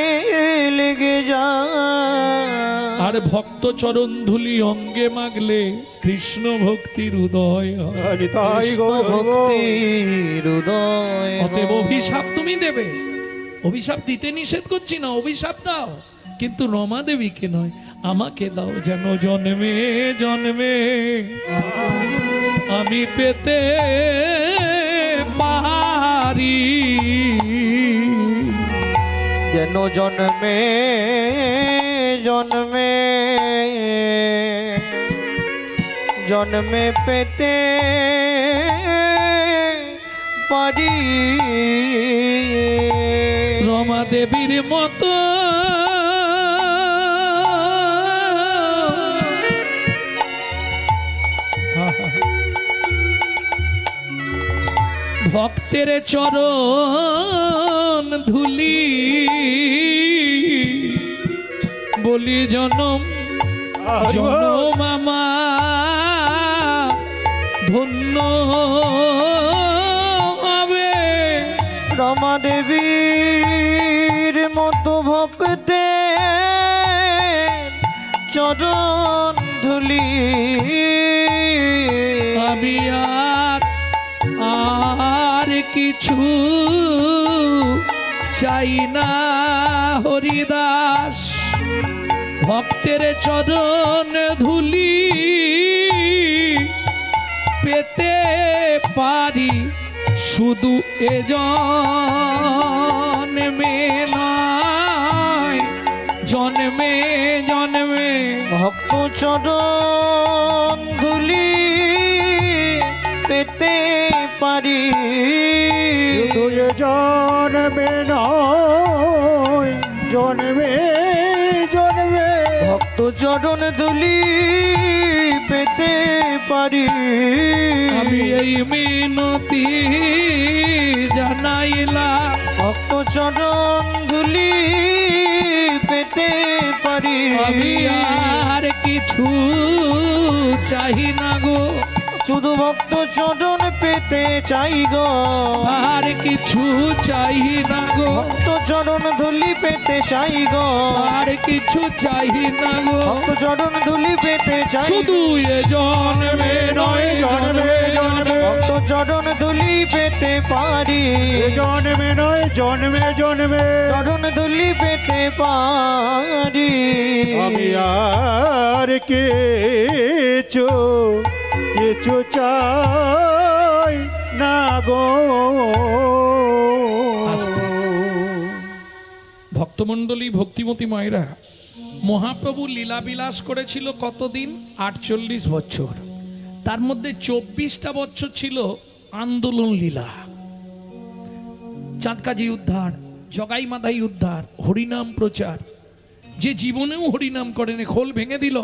লেগে যায়। আর ভক্ত চরণ ধুলি অঙ্গে মাগলে কৃষ্ণ ভক্তির উদয় হয়। তাই ভক্তির উদয়। অতএব অভিশাপ তুমি দেবে, অভিশাপ দিতে নিষেধ করছি না, অভিশাপ দাও, কিন্তু রমা দেবীকে নয়, আমাকে দাও, যেন জন্মে জন্মে আমি পেতে পারি, যেন জন্মে জন্মে জন্মে পেতে পারি রমা দেবীর মতো ভক্তের চরণ ধুলি বলি জনম জনম আমার ধন্য হবে। রমা দেবীর মতো ভক্তে চরণ ধুলি আমি আর কিছু চাই না হরিদাস। ভক্তের চরণ ধুলি পেতে পারি শুধু এ জন্মে নয় জন্মে জন্মে। ভক্ত চরণ ধুলি পেতে পারি তুই জন্মে নয় জন্মে জন্মে। ভক্ত চরণ ধুলি পেতে পারি আমি এই মিনতি জানাইলাম। ভক্ত চরণ ধুলি পেতে পারি আমি আর কিছু চাই না গো শুধু ভক্ত চরণ পেতে চাই গো আর কিছু চাই না গো ভক্ত চরণ ধুলি পেতে চাই গো আর কিছু চাই না গো ভক্ত চরণ ধুলি পেতে চাই শুধু এ জন্মে নয় জন্মে জন্মে। ভক্ত চরণ ধুলি পেতে পারি জন্মে নয় জন্মে জন্মে। চরণ ধুলি পেতে পারি আমি আর কিছু চাই না গো। ভক্তমণ্ডলী ভক্তিমতী মায়েরা, মহাপ্রভু লীলাবিলাস করেছিল কতদিন? 48 বছর। তার মধ্যে 24টা বছর ছিল আন্দোলন লীলা। চাঁদকাজি উদ্ধার, জগাই মাধাই উদ্ধার, হরিনাম প্রচার। যে জীবনেও হরিনাম করেন খোল ভেঙে দিল,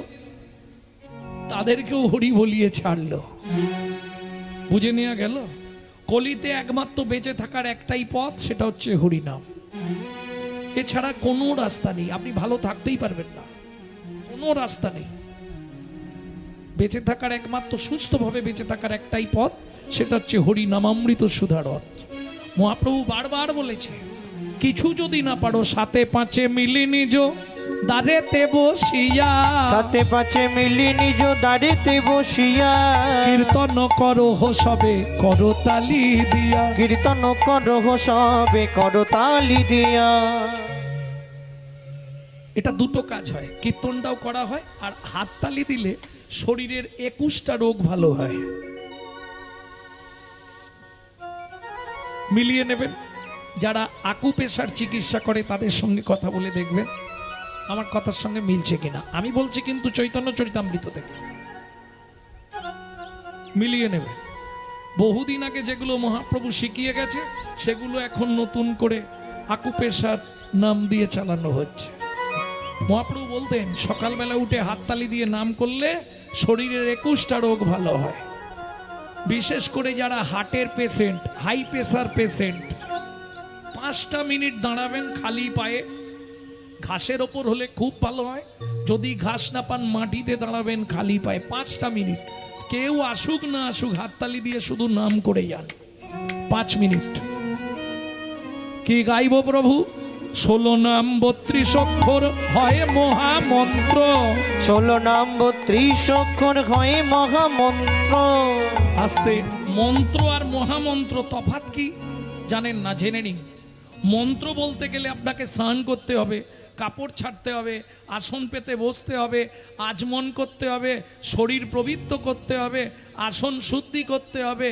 তাদেরকেও হরি বলিয়ে ছাড়লো। বুঝে নেওয়া গেল কলিতে একমাত্র বেঁচে থাকার একটাই পথ, সেটা হচ্ছে হরিনাম। এছাড়া কোনো রাস্তা নেই। আপনি ভালো থাকতেই পারবেন না, কোনো রাস্তা নেই। বেঁচে থাকার একমাত্র সুস্থভাবে বেঁচে থাকার একটাই পথ, সেটা হচ্ছে হরিনামামৃত সুধারথ। মহাপ্রভু বারবার বলেছে, কিছু যদি না পারো সাথে পাঁচে মিলি নিজ দাঁড়েতে বসিয়া, সাথে পাঁচে মিলি নিজ দাঁড়িতে বসিয়া কীর্তন করো সবে করো তালি দিয়া। কীর্তন করো সবে করো তালি দিয়া। এটা দুটো কাজ হয়, কীর্তনটাও করা হয় আর হাততালি দিলে শরীরের 21টা রোগ ভালো হয়। মিলিয়ে নেবেন। যারা আকুপেশার চিকিৎসা করে তাদের সঙ্গে কথা বলে দেখবেন আমার কথার সঙ্গে মিলছে কিনা। আমি বলছি কিন্তু চৈতন্য চরিতামৃত থেকে, মিলিয়ে নেবেন। বহুদিন আগে যেগুলো মহাপ্রভু শিখিয়ে গেছে সেগুলো এখন নতুন করে আকুপেশার নাম দিয়ে চালানো হচ্ছে। মহাপ্রভু বলতেন সকালবেলা উঠে হাততালি দিয়ে নাম করলে শরীরের 21টা রোগ ভালো হয়। বিশেষ করে যারা হার্টের পেশেন্ট, হাই প্রেসার পেশেন্ট, 5টা মিনিট দাঁড়াবেন খালি পায়ে। ঘাসের ওপর হলে খুব ভালো হয়, যদি ঘাস না পান মাটিতে দাঁড়াবেন খালি পায়ে 5টা মিনিট। কেউ আসুক না আসুক হাততালি দিয়ে শুধু নাম করে যান 5 মিনিট। কি গাইব প্রভু? 16 নাম 32 অক্ষর হয় মহামন্ত্র। 16 নাম 32 অক্ষর হয় মহামন্ত্র। আস্তে, মন্ত্র আর মহামন্ত্র তফাৎ কি জানেন না? জেনে নিন। মন্ত্র বলতে গেলে আপনাকে স্নান করতে হবে, কাপড় ছাড়তে হবে, আসন পেতে বসতে হবে, আচমন করতে হবে, শরীর পবিত্র করতে হবে, আসন শুদ্ধি করতে হবে,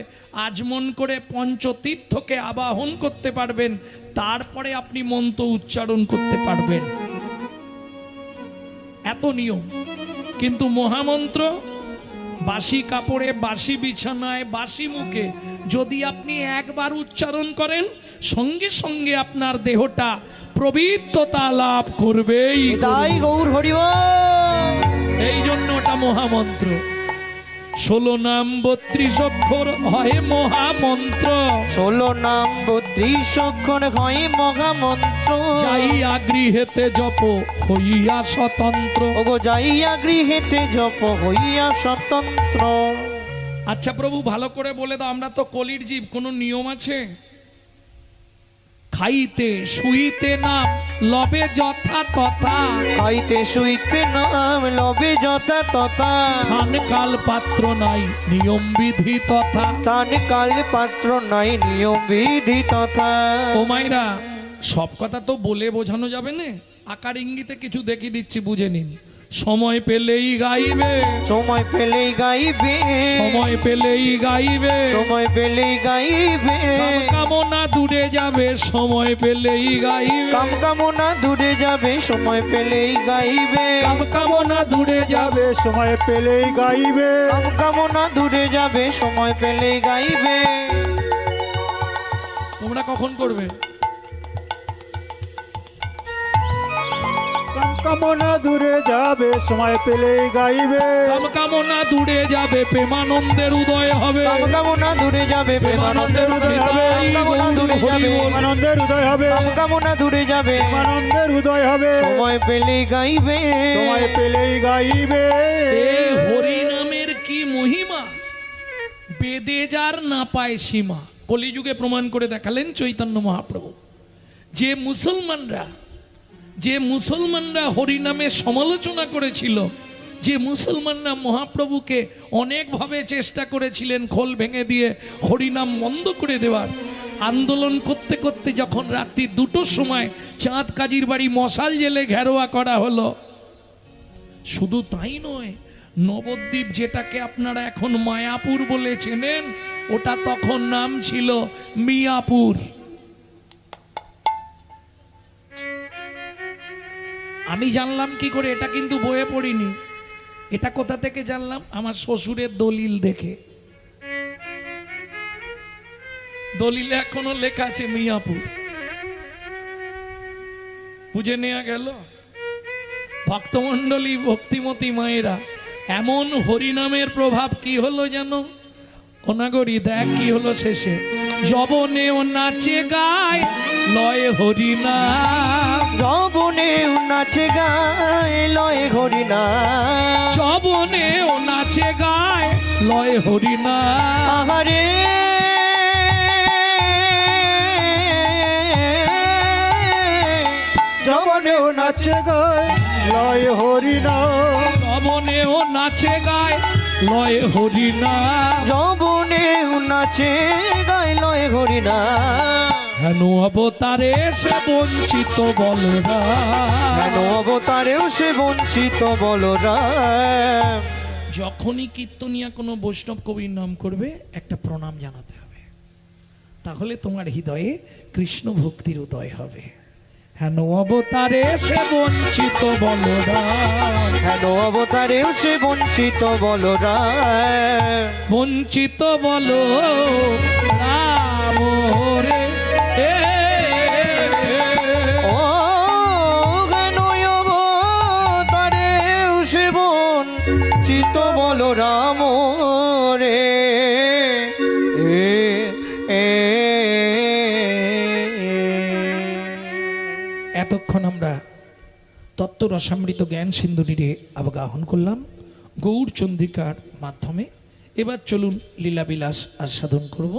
আচমন করে পঞ্চতীর্থকে আবাহন করতে পারবেন, তারপরে আপনি মন্ত্র উচ্চারণ করতে পারবেন। এত নিয়ম। কিন্তু মহামন্ত্র বাসি কাপড়ে, বাসি বিছানায়, বাসি মুখে যদি আপনি একবার উচ্চারণ করেন সঙ্গে সঙ্গে আপনার দেহটা পবিত্রতা লাভ করবেই। তাই গৌর হরি বল। এই জন্য ওটা মহামন্ত্র। ষোলো নাম 32 অক্ষর হয় মহামন্ত্র, 16 নাম 32 অক্ষর হয় মহামন্ত্র। যাইয়া গৃহেতে জপ হইয়া স্বতন্ত্র। ওগো যাইয়া গৃহেতে জপ হইয়া স্বতন্ত্র। আচ্ছা প্রভু ভালো করে বলে দাও, আমরা তো কলির জীব, কোনো নিয়ম আছে? খাইতে শুইতে নাম লবে যথা তথা, খাইতে শুইতে নাম লবে যথা তথা। স্থান কাল পাত্র নাই নিয়ম বিধি তথা। স্থান কাল পাত্র নাই নিয়ম বিধি তথা। ও মাইরা, সব কথা তো বলে বোঝানো যাবে না, আকার ইঙ্গিতে কিছু দেখিয়ে দিচ্ছি, বুঝে নিন। সময় পেলেই গাইবে, সময় পেলেই গাইবে, সময় পেলেই গাইবে, সময় পেলেই গাইবে। কামনা দূরে যাবে, সময় পেলেই গাইবে, কাম কামনা দূরে যাবে, সময় পেলেই গাইবে। কামনা দূরে যাবে। যাবে সময় পেলেই গাইবে। কাম কামনা দূরে যাবে, সময় পেলেই গাইবে। তোমরা কখন করবে? কামনা দূরে যাবে সময় পেলেই গাইবে। কামনা দূরে যাবে, প্রেমানন্দের উদয় হবে। কাম কামনা দূরে যাবে, প্রেমানন্দের উদয় হবে। কাম কামনা দূরে যাবে, আনন্দের উদয় হবে। কাম কামনা দূরে যাবে, আনন্দের উদয় হবে। সময় পেলেই গাইবে। সময় পেলেই গাইবে। এই হরি নামের কি মহিমা, বেদে যার না পায় সীমা। কলিযুগে প্রমাণ করে দেখালেন চৈতন্য মহাপ্রভু। যে মুসলমানরা হরি নামের সমালোচনা করেছিল, যে মুসলমানরা মহাপ্রভুকে অনেকভাবে চেষ্টা করেছিলেন খোল ভেঙে দিয়ে হরিনাম বন্ধ করে দেওয়ার, আন্দোলন করতে করতে যখন রাত্রি 2টোর সময় চাঁদ কাজীর বাড়ি মশাল জেলে ঘেরোয়া করা হলো, শুধু তাই নয়, নবদ্বীপ যেটাকে আপনারা এখন মায়াপুর বলে চেনেন, ওটা তখন নাম ছিল মিয়াপুর। আমি জানলাম কি করে, এটা কিন্তু বইয়ে পড়িনি, এটা কোথা থেকে জানলাম? আমার শ্বশুরের দলিল দেখে। দলিলে এখনো লেখা আছে মিয়াপুর। বুঝে নেওয়া গেল। ভক্তমণ্ডলী, ভক্তিমতী মায়েরা, এমন হরিনামের প্রভাব কি হলো জানো? অনাগরি দেখ কি হলো শেষে, যবনেও নাচে গায় লয় হরিনাম। যবনেও নাচে গায় লয় হরিনাম। যবনেও নাচে গায় লয় হরিনাম। আহারে যবনেও নাচে গায় লয় হরিনাম। যবনেও নাচে গায় লয় হরিনাম। যবনেও নাচে গায় লয় হরিনাম। হেন অবতারে সে বঞ্চিত বলরাম। কেন অবতারেও সে বঞ্চিত বলরাম। যখনই কীর্তনিয়া কোনো বৈষ্ণব কবির নাম করবে, একটা প্রণাম জানাতে হবে, তাহলে তোমার হৃদয়ে কৃষ্ণ ভক্তির উদয় হবে। হেন অবতারে সে বঞ্চিত বলরাম। কেন অবতারেও সে বঞ্চিত বলরাম। বঞ্চিত বল রাম রে এ। ও কেন অবতারেও সে বঞ্চিত বলরাম রে এ এ। এতক্ষণ আমরা তত্ত্ব রসামৃত জ্ঞান সিন্ধুটিরে অবগাহন করলাম গৌর চন্দ্রিকার মাধ্যমে। এবার চলুন লীলাবিলাস আস্বাদন করব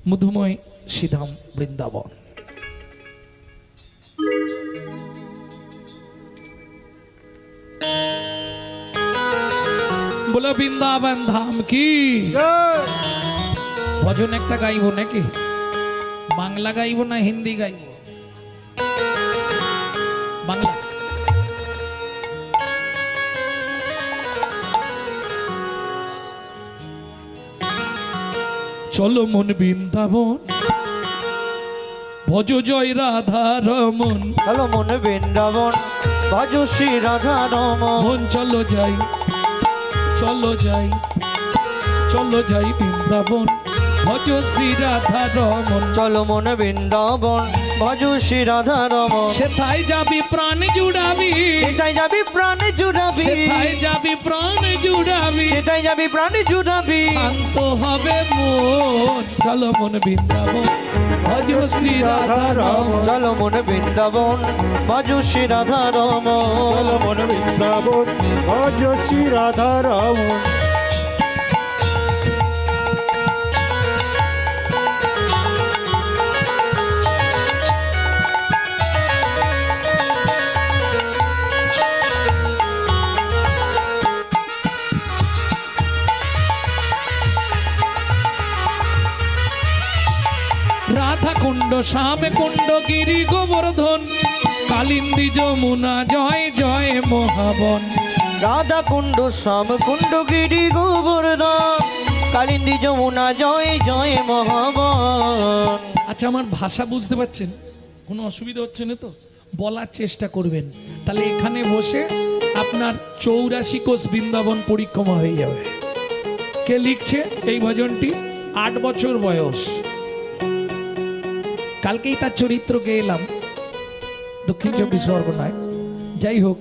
মধুময় শ্রীধাম বৃন্দাবন। বলো বৃন্দাবন ধাম কি। ভজন একটা গাইব নাকি? বাংলা গাইব না হিন্দি গাইব? বাংলা। চলো মন বৃন্দাবন, ভজ জয় রাধা রমন। চলো মন বৃন্দাবন, ভজ শ্রী রাধা রমন। মন চলো যাই, চলো যাই, চলো যাই বৃন্দাবন, ভজ শ্রী রাধা রমন। চলো মন বৃন্দাবন, ভজ শ্রী রাধা রমন সেথায় যাবি প্রাণ জুড়াবি, সেটাই যাবি প্রাণ জুড়াবি, সেথায় যাবি প্রাণ জুড়াবি, সেটাই যাবি প্রাণ জুড়াবি। শান্ত হবে মন, চলো মন বৃন্দাবন ভজ শ্রী রাধা রমন। চলো মন বৃন্দাবন ভজ শ্রী রাধা রমন। চলো মন বৃন্দাবন ভজ শ্রী রাধা রমন। রাধা কুণ্ড শ্যাম কুণ্ড গিরি গোবর্ধন, কালিন্দী যমুনা জয় জয় মহাবন। রাধা কুণ্ড শ্যাম কুণ্ড গিরি গোবর্ধন, কালিন্দী যমুনা জয় জয় মহাবন। আচ্ছা, আমার ভাষা বুঝতে পারছেন? কোনো অসুবিধা হচ্ছে না তো? বলার চেষ্টা করবেন, তাহলে এখানে বসে আপনার 84 কোষ বৃন্দাবন পরিক্রমা হয়ে যাবে। কে লিখছে এই ভজনটি? 8 বছর বয়স। কালকেই তার চরিত্র গেলাম দক্ষিণ 24 পরগনায়। যাই হোক,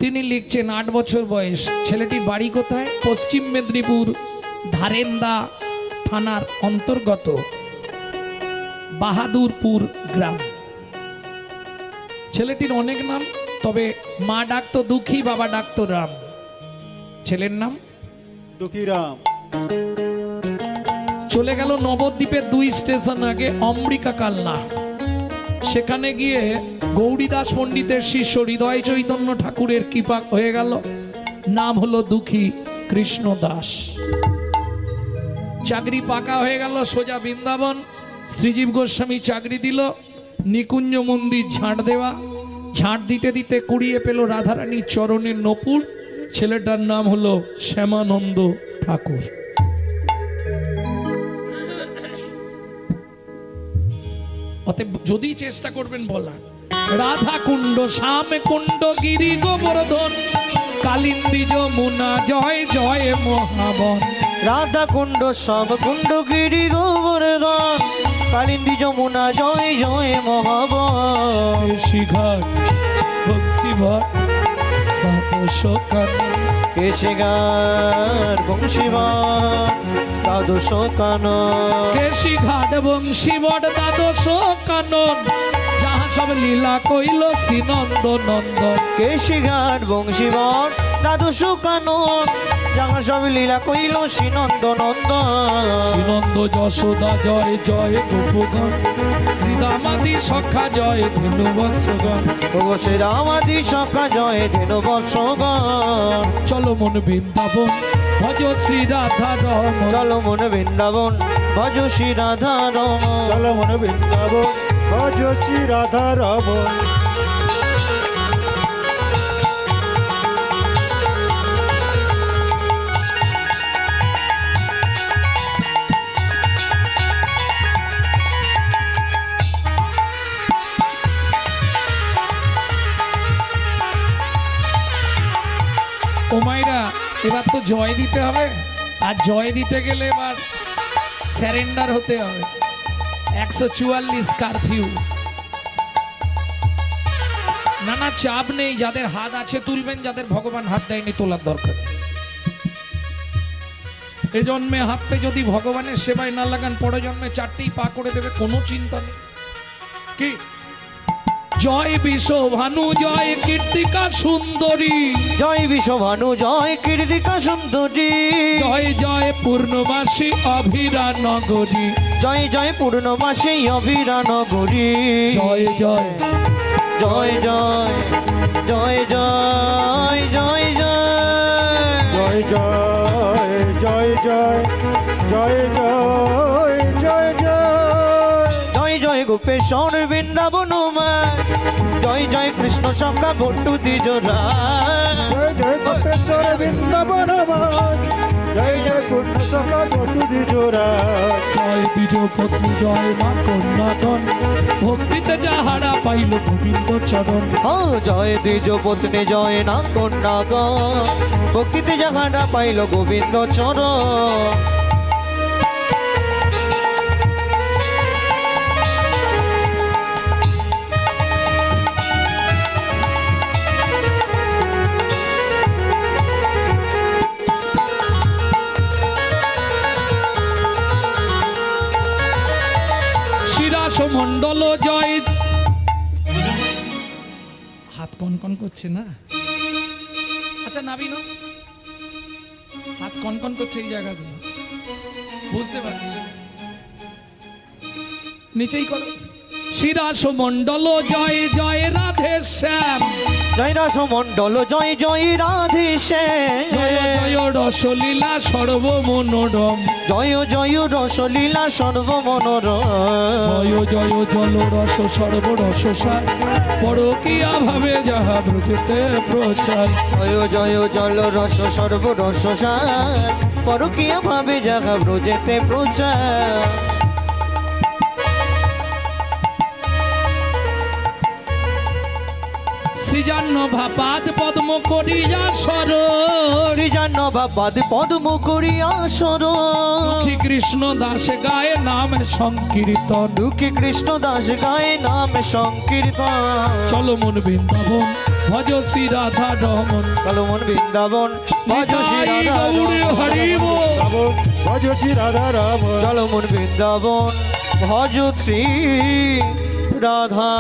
তিনি লিখছেন 8 বছর বয়স। ছেলেটির বাড়ি কোথায়? পশ্চিম মেদিনীপুর ধারেন্দা থানার অন্তর্গত বাহাদুরপুর গ্রাম। ছেলেটির অনেক নাম, তবে মা ডাকতো দুঃখী, বাবা ডাকতো রাম। ছেলের নাম দুঃখীরাম। চলে গেল নবদ্বীপের 2 স্টেশন আগে অম্বিকা কালনা। সেখানে গিয়ে গৌরীদাস পণ্ডিতের শিষ্য হৃদয় চৈতন্য ঠাকুরের কৃপা হয়ে গেল। নাম হলো দুঃখী কৃষ্ণ দাস। চাকরি পাকা হয়ে গেল, সোজা বৃন্দাবন। শ্রীজীব গোস্বামী চাকরি দিল, নিকুঞ্জ মন্দির ঝাঁট দেওয়া। ঝাঁট দিতে দিতে কুড়িয়ে পেল রাধারানীর চরণের নপুর। ছেলেটার নাম হলো শ্যামানন্দ ঠাকুর। অতএব যদি চেষ্টা করবেন বলার, রাধা কুণ্ড শ্যাম কুণ্ড গিরি গোবর্ধন, কালিন্দী যমুনা জয় জয় মহাবন। রাধা কুণ্ড শ্যাম কুণ্ড গিরি গোবর্ধন, কালিন্দী যমুনা জয় জয় মহাবন। কেশিঘাট বংশীভট দ্বাদশ কানন, কেশিঘাট বংশীবান দ্বাদশ কানন। কেশিঘাট বংশীভট দ্বাদশ কানন, যাহা সব লীলা কইল শ্রীনন্দ নন্দন। কেশিঘাট বংশীবান দ্বাদশ কানন, যাহা সব লীলা কইল শ্রীনন্দ নন্দন। শ্রীনন্দ যশোদা জয় জয় গোপগণ, শ্রীরামাদি সখা জয় ধেনু বৎসগণ। ও শ্রীরামাদি সখা জয় ধেনু বৎসগণ। চলো মন বৃন্দাবন ভজ শ্রী রাধা রমন। চলো মন বৃন্দাবন ভজ শ্রী রাধা রমন। চলো মন বৃন্দাবন ভজ শ্রী রাধা রমন। ও মাইরা, এবার তো জয় দিতে হবে। আর জয় দিতে গেলে এবার স্যারেন্ডার হতে হবে। 144 কারফিউ। না না, চাপ নেই, যাদের হাত আছে তুলবেন, যাদের ভগবান হাত দেয়নি তোলার দরকার নেই। এ জন্মে হাতটা যদি ভগবানের সেবায় না লাগান, পরে জন্মে 4টেই পা করে দেবে, কোনো চিন্তা নেই। কি জয় বিশ্বভানু জয় কীর্তিকা সুন্দরী, জয় বিশ্বভানু জয় কীর্তিকা সুন্দরী। জয় জয় পূর্ণবাসী অভিরা নগরী, জয় জয় পূর্ণমাসী অভিরা নগরী। জয় জয় জয় জয় জয় জয় জয় জয় জয় জয় জয় জয় জয় জয় জয় জয়। জয় জয় গোপেশ্বর বৃন্দাবন মায়, জয় জয় কৃষ্ণ সখা বট্টু দ্বিজোরা। জয় জয় গোপেশ্বর বৃন্দাবন আমার, জয় জয় পূর্ণ সখা বটু দ্বিজোরা। জয় বিজ পত্নী জয় মা কন্যাগণ, ভক্তিতে যাহারা পাইল গোবিন্দ চরণ। ও জয় দ্বিজ পত্নী জয় না কন্যাগণ, ভক্তিতে যাহারা পাইল গোবিন্দ চরণ। শ্রীরাস মণ্ডল জয়। হাত কনকন করছে না? আচ্ছা নাবি না, হাত কনকন করছে এই জায়গাগুলো, বুঝতে পারছি, নিচেই করো। শ্রীরাস মণ্ডল জয় জয় রাধে শ্যাম, জয় রাস মণ্ডল জয় জয় রাধে জয় জয় রসলীলা সর্বমনোরম, জয় জয় রসলীলা সর্বমনোরম, জয় জয় জল রস সর্বরসার, পরকীয়া ভাবে যাহা ব্রজেতে প্রচার। জয় জয় জল রস সর্বরসার, পরকীয়া ভাবে যাহা ব্রজেতে প্রচার। সৃজান্ন ভাপাদ পদ্ম করিয়া সরণ, শ্রীজান্ন বাবাদ পদ্ম করিয়া সরণ, দুঃখী কৃষ্ণ দাস গায়ে নাম সংকীর্তন, দুঃখী কৃষ্ণ দাস গায়ে নাম সংকীর্তন। চলো মন বৃন্দাবন ভজ শ্রী রাধা রমন, চলো মন বৃন্দাবন ভজ শ্রী নিতাই রাধা গৌর হরি বল। ভজ শ্রী রাধা রাম। চলো মন বৃন্দাবন ভজ শ্রী রাধা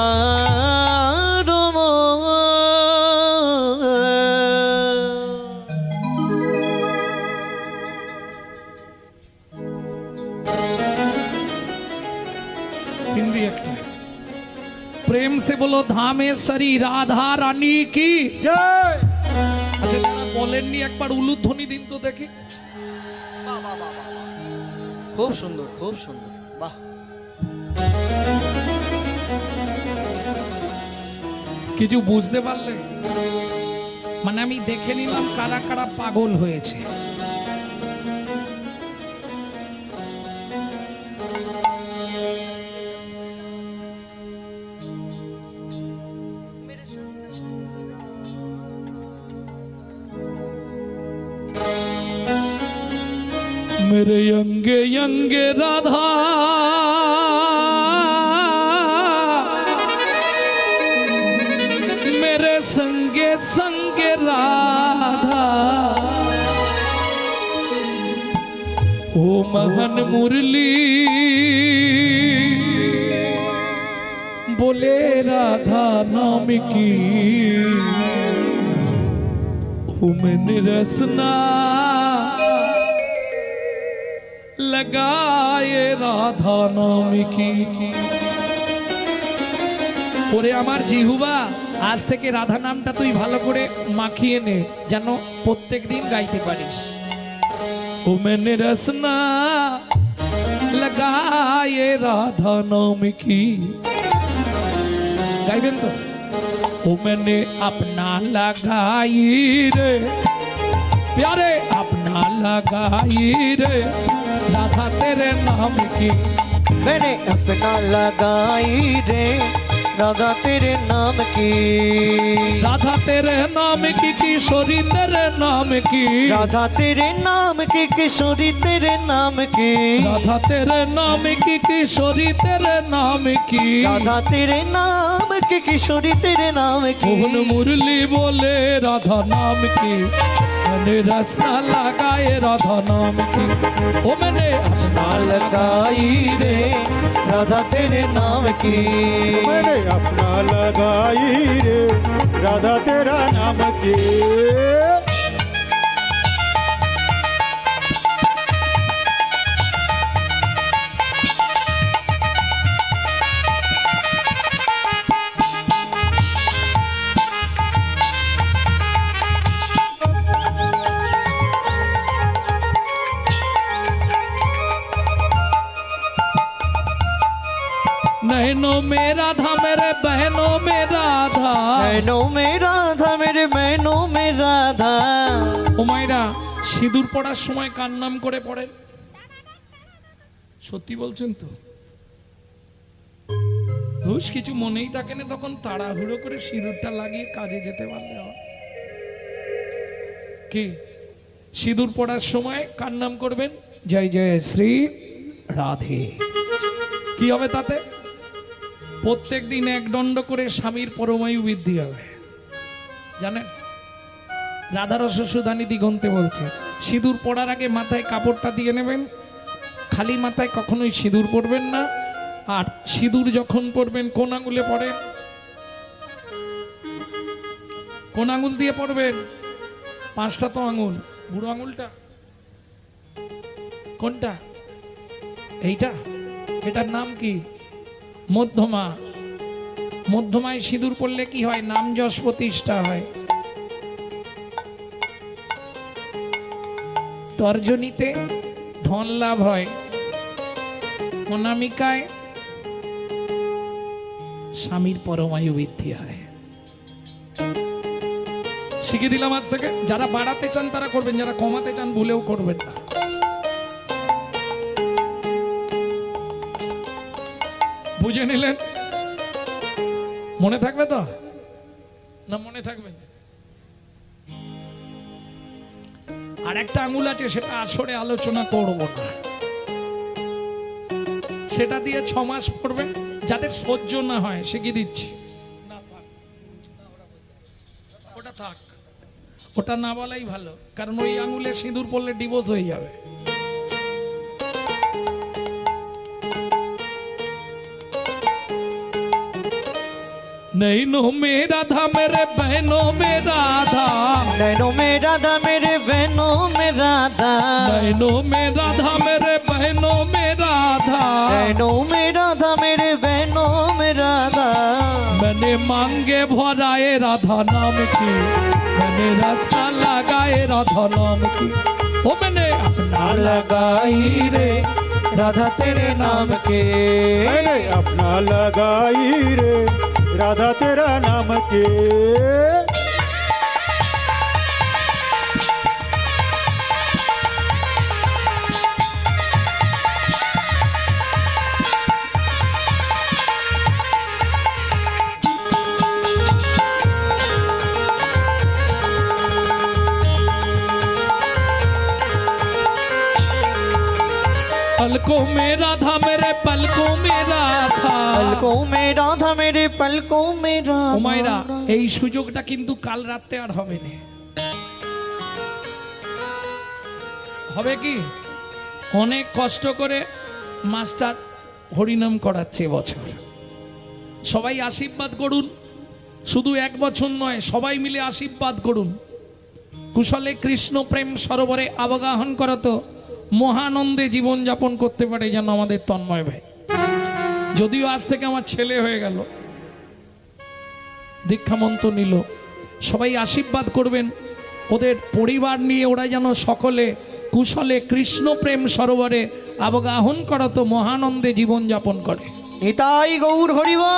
हिंदी एक है। प्रेम से बोलो धामेश्वरी राधा रानी की। জয়। আচ্ছা যারা বলেননি একবার উলুধ্বনি দিন তো দেখি। খুব সুন্দর, খুব সুন্দর, বাহ। কিছু বুঝতে পারলে? মানে আমি দেখে নিলাম কারা কারা পাগল হয়েছে। मेरे यंगे यंगे राधा मेरे संगे संगे राधा, ओ महन मुरली बोले राधा नाम की, ओ मैंने रसना लगाए राधा नाम की। ওরে আমার জিহুবা, আজ থেকে রাধা নামটা তুই ভালো করে মাখিয়ে নে, যেন প্রত্যেক দিন গাইতে পারিস। ও मैंने रसना लगाए राधा नाम की, গাইবেন তো? ও मैंने अपना लगाई रे प्यारे, अपना लगाई रे राधा तेरे नाम की, मैंने अपना लगाई रे राधा तेरे नाम की, राधा तेरे नाम की किशोरी तेरे नाम की, राधा तेरे नाम की किशोरी तेरे नाम की, राधा तेरे नाम की किशोरी तेरे नाम की, राधा तेरे नाम की किशोरी तेरे नाम की। मोहन मुरली बोले राधा नाम की, मैंने रसना लगाए राधा नाम की, ओ मैंने अपना लगाई रे राधा तेरे नाम की, मैंने अपना लगाई रे राधा तेरा नाम की। नैनों में राधा मेरे बहनों में राधा, बहनों में राधा मेरे बहनों में राधा। ও মাইরা সিঁদুর পড়ার সময় কার নাম করে পড়েন? সত্যি বলছেন তো? হুশ কিছু মনেই থাকে না, তখন তাড়াহুড়ো করে সিঁদুরটা লাগিয়ে কাজে যেতে পারলে হয়। কি সিঁদুর পড়ার সময় কার নাম করবেন? জয় জয় শ্রী রাধে। কি হবে তাতে? প্রত্যেক দিন এক দণ্ড করে স্বামীর পরমায়ু বৃদ্ধি হবে, জানেন? রাধারস সুধানী দিগন্তে বলছে সিঁদুর পড়ার আগে মাথায় কাপড়টা দিয়ে নেবেন, খালি মাথায় কখনোই সিঁদুর পরবেন না, আর সিঁদুর যখন পরবেন কোন আঙুলে পড়েন? কোন আঙুল দিয়ে পড়বেন? 5টা তো আঙুল, বুড়ো আঙুলটা কোনটা? এইটা, এটার নাম কি? মধ্যমা। মধ্যমায় সিঁদুর পড়লে কি হয়? নাম যশ প্রতিষ্ঠা হয়। তর্জনীতে ধন লাভ হয়, অনামিকায় স্বামীর পরমায়ু বৃদ্ধি হয়। শিখে দিলাম আজ থেকে। যারা বাড়াতে চান তারা করবেন, যারা কমাতে চান ভুলেও করবেন না। বুঝে নিলেন? মনে থাকবে তো না? মনে থাকবে। আর একটা আঙুল আছে, সেটা আসরে আলোচনা করব না। সেটা দিয়ে 6 মাস পড়বেন। যাদের সহ্য না হয় শিখিয়ে দিচ্ছি। ওটা থাক, ওটা না বলাই ভালো, কারণ ওই আঙুলে সিঁদুর পড়লে ডিভোর্স হয়ে যাবে। नैनो में राधा मेरे बहनों में राधा, नैनो में राधा मेरे बहनों में राधा, नैनो में राधा मेरे बहनों में राधा, नैनो में राधा मेरे बहनों में राधा। मैंने मांगे भराए राधा नाम की, मैंने रास्ता लगाए राधा नाम की। ओ मैंने अपना लगाई रे राधा तेरे नाम के, मैंने अपना लगाई रे राधा तेरा नाम के। पलकों में राधा मेरे पलकों में राधा, पलकों में राधा मेरे पलकों में राधा। ওমাইরা, এই সুযোগটা কিন্তু কাল রাতে আর হবে না। হবে কি? অনেক কষ্ট করে মাস্টার হরিনাম করাচ্ছে বছর। সবাই আশীর্বাদ করুন, শুধু 1 বছর নয়, সবাই মিলে আশীর্বাদ করুন। কুশলে কৃষ্ণ প্রেম সরোবরে অবগাহন করতো, মহানন্দে জীবন যাপন করতে পারে যেন আমাদের তন্ময় ভাই। যদিও আজ থেকে আমার ছেলে হয়ে গেল, দীক্ষামন্ত্র নিল, সবাই আশীর্বাদ করবেন ওদের পরিবার নিয়ে, ওরা যেন সকলে কুশলে কৃষ্ণ প্রেম সরোবরে অবগাহন করতো, মহানন্দে জীবন যাপন করে। নিতাই গৌর হরিবল।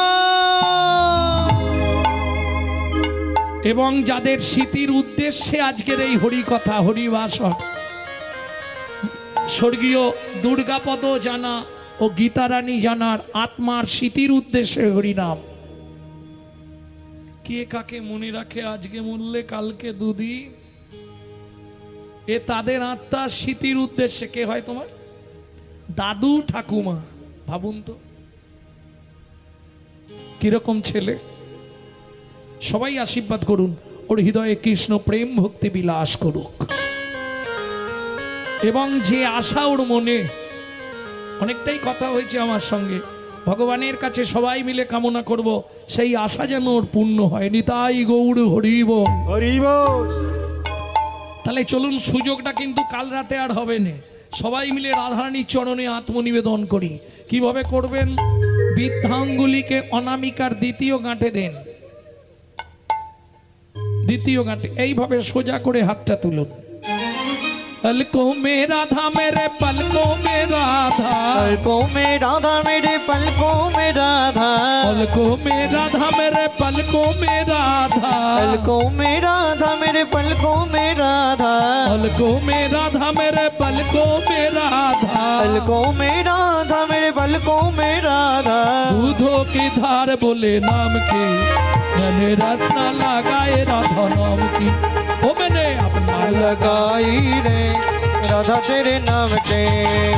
এবং যাদের স্মৃতির উদ্দেশ্যে আজকের এই হরিকথা হরিবাসন, স্বর্গীয় দুর্গাপদ জানা ও গীতারানী জানার আত্মার স্মৃতির উদ্দেশ্যে হরিনাম। কে কাকে মনে রাখে আজকে মরলে কালকে দুদিন, এ তাদের আত্মার স্মৃতির উদ্দেশ্যে। কে হয় তোমার? দাদু ঠাকুমা। ভাবুন তো কিরকম ছেলে। সবাই আশীর্বাদ করুন, ওর হৃদয়ে কৃষ্ণ প্রেম ভক্তি বিলাস করুক। এবং যে আশা ওর মনে, অনেকটাই কথা হয়েছে আমার সঙ্গে, ভগবানের কাছে সবাই মিলে কামনা করব সেই আশা যেন ওর পূর্ণ হয়। নিতাই গৌর হরিবল। হরিবল। তাহলে চলুন, সুযোগটা কিন্তু কাল রাতে আর হবে না। সবাই মিলে রাধারানীর চরণে আত্মনিবেদন করি। কিভাবে করবেন? বৃদ্ধাঙ্গুলিকে অনামিকার দ্বিতীয় গাঁটে দেন, দ্বিতীয় গাঁটে এইভাবে সোজা করে হাতটা তুলুন। पलकों में राधा मेरे पलकों में राधा, पलकों में राधा मेरे पलकों में राधा, पलकों में राधा मेरे पलकों में राधा, पलकों में राधा मेरे पलकों में राधा, पलकों में राधा मेरे पलकों में राधा, पलकों में राधा मेरे पलकों में राधा। दूधों की धार बोले नाम की, मैंने रसना लगाए राधा नाम की। ओ मैंने अपना लगाई रे राधा तेरे नाम के,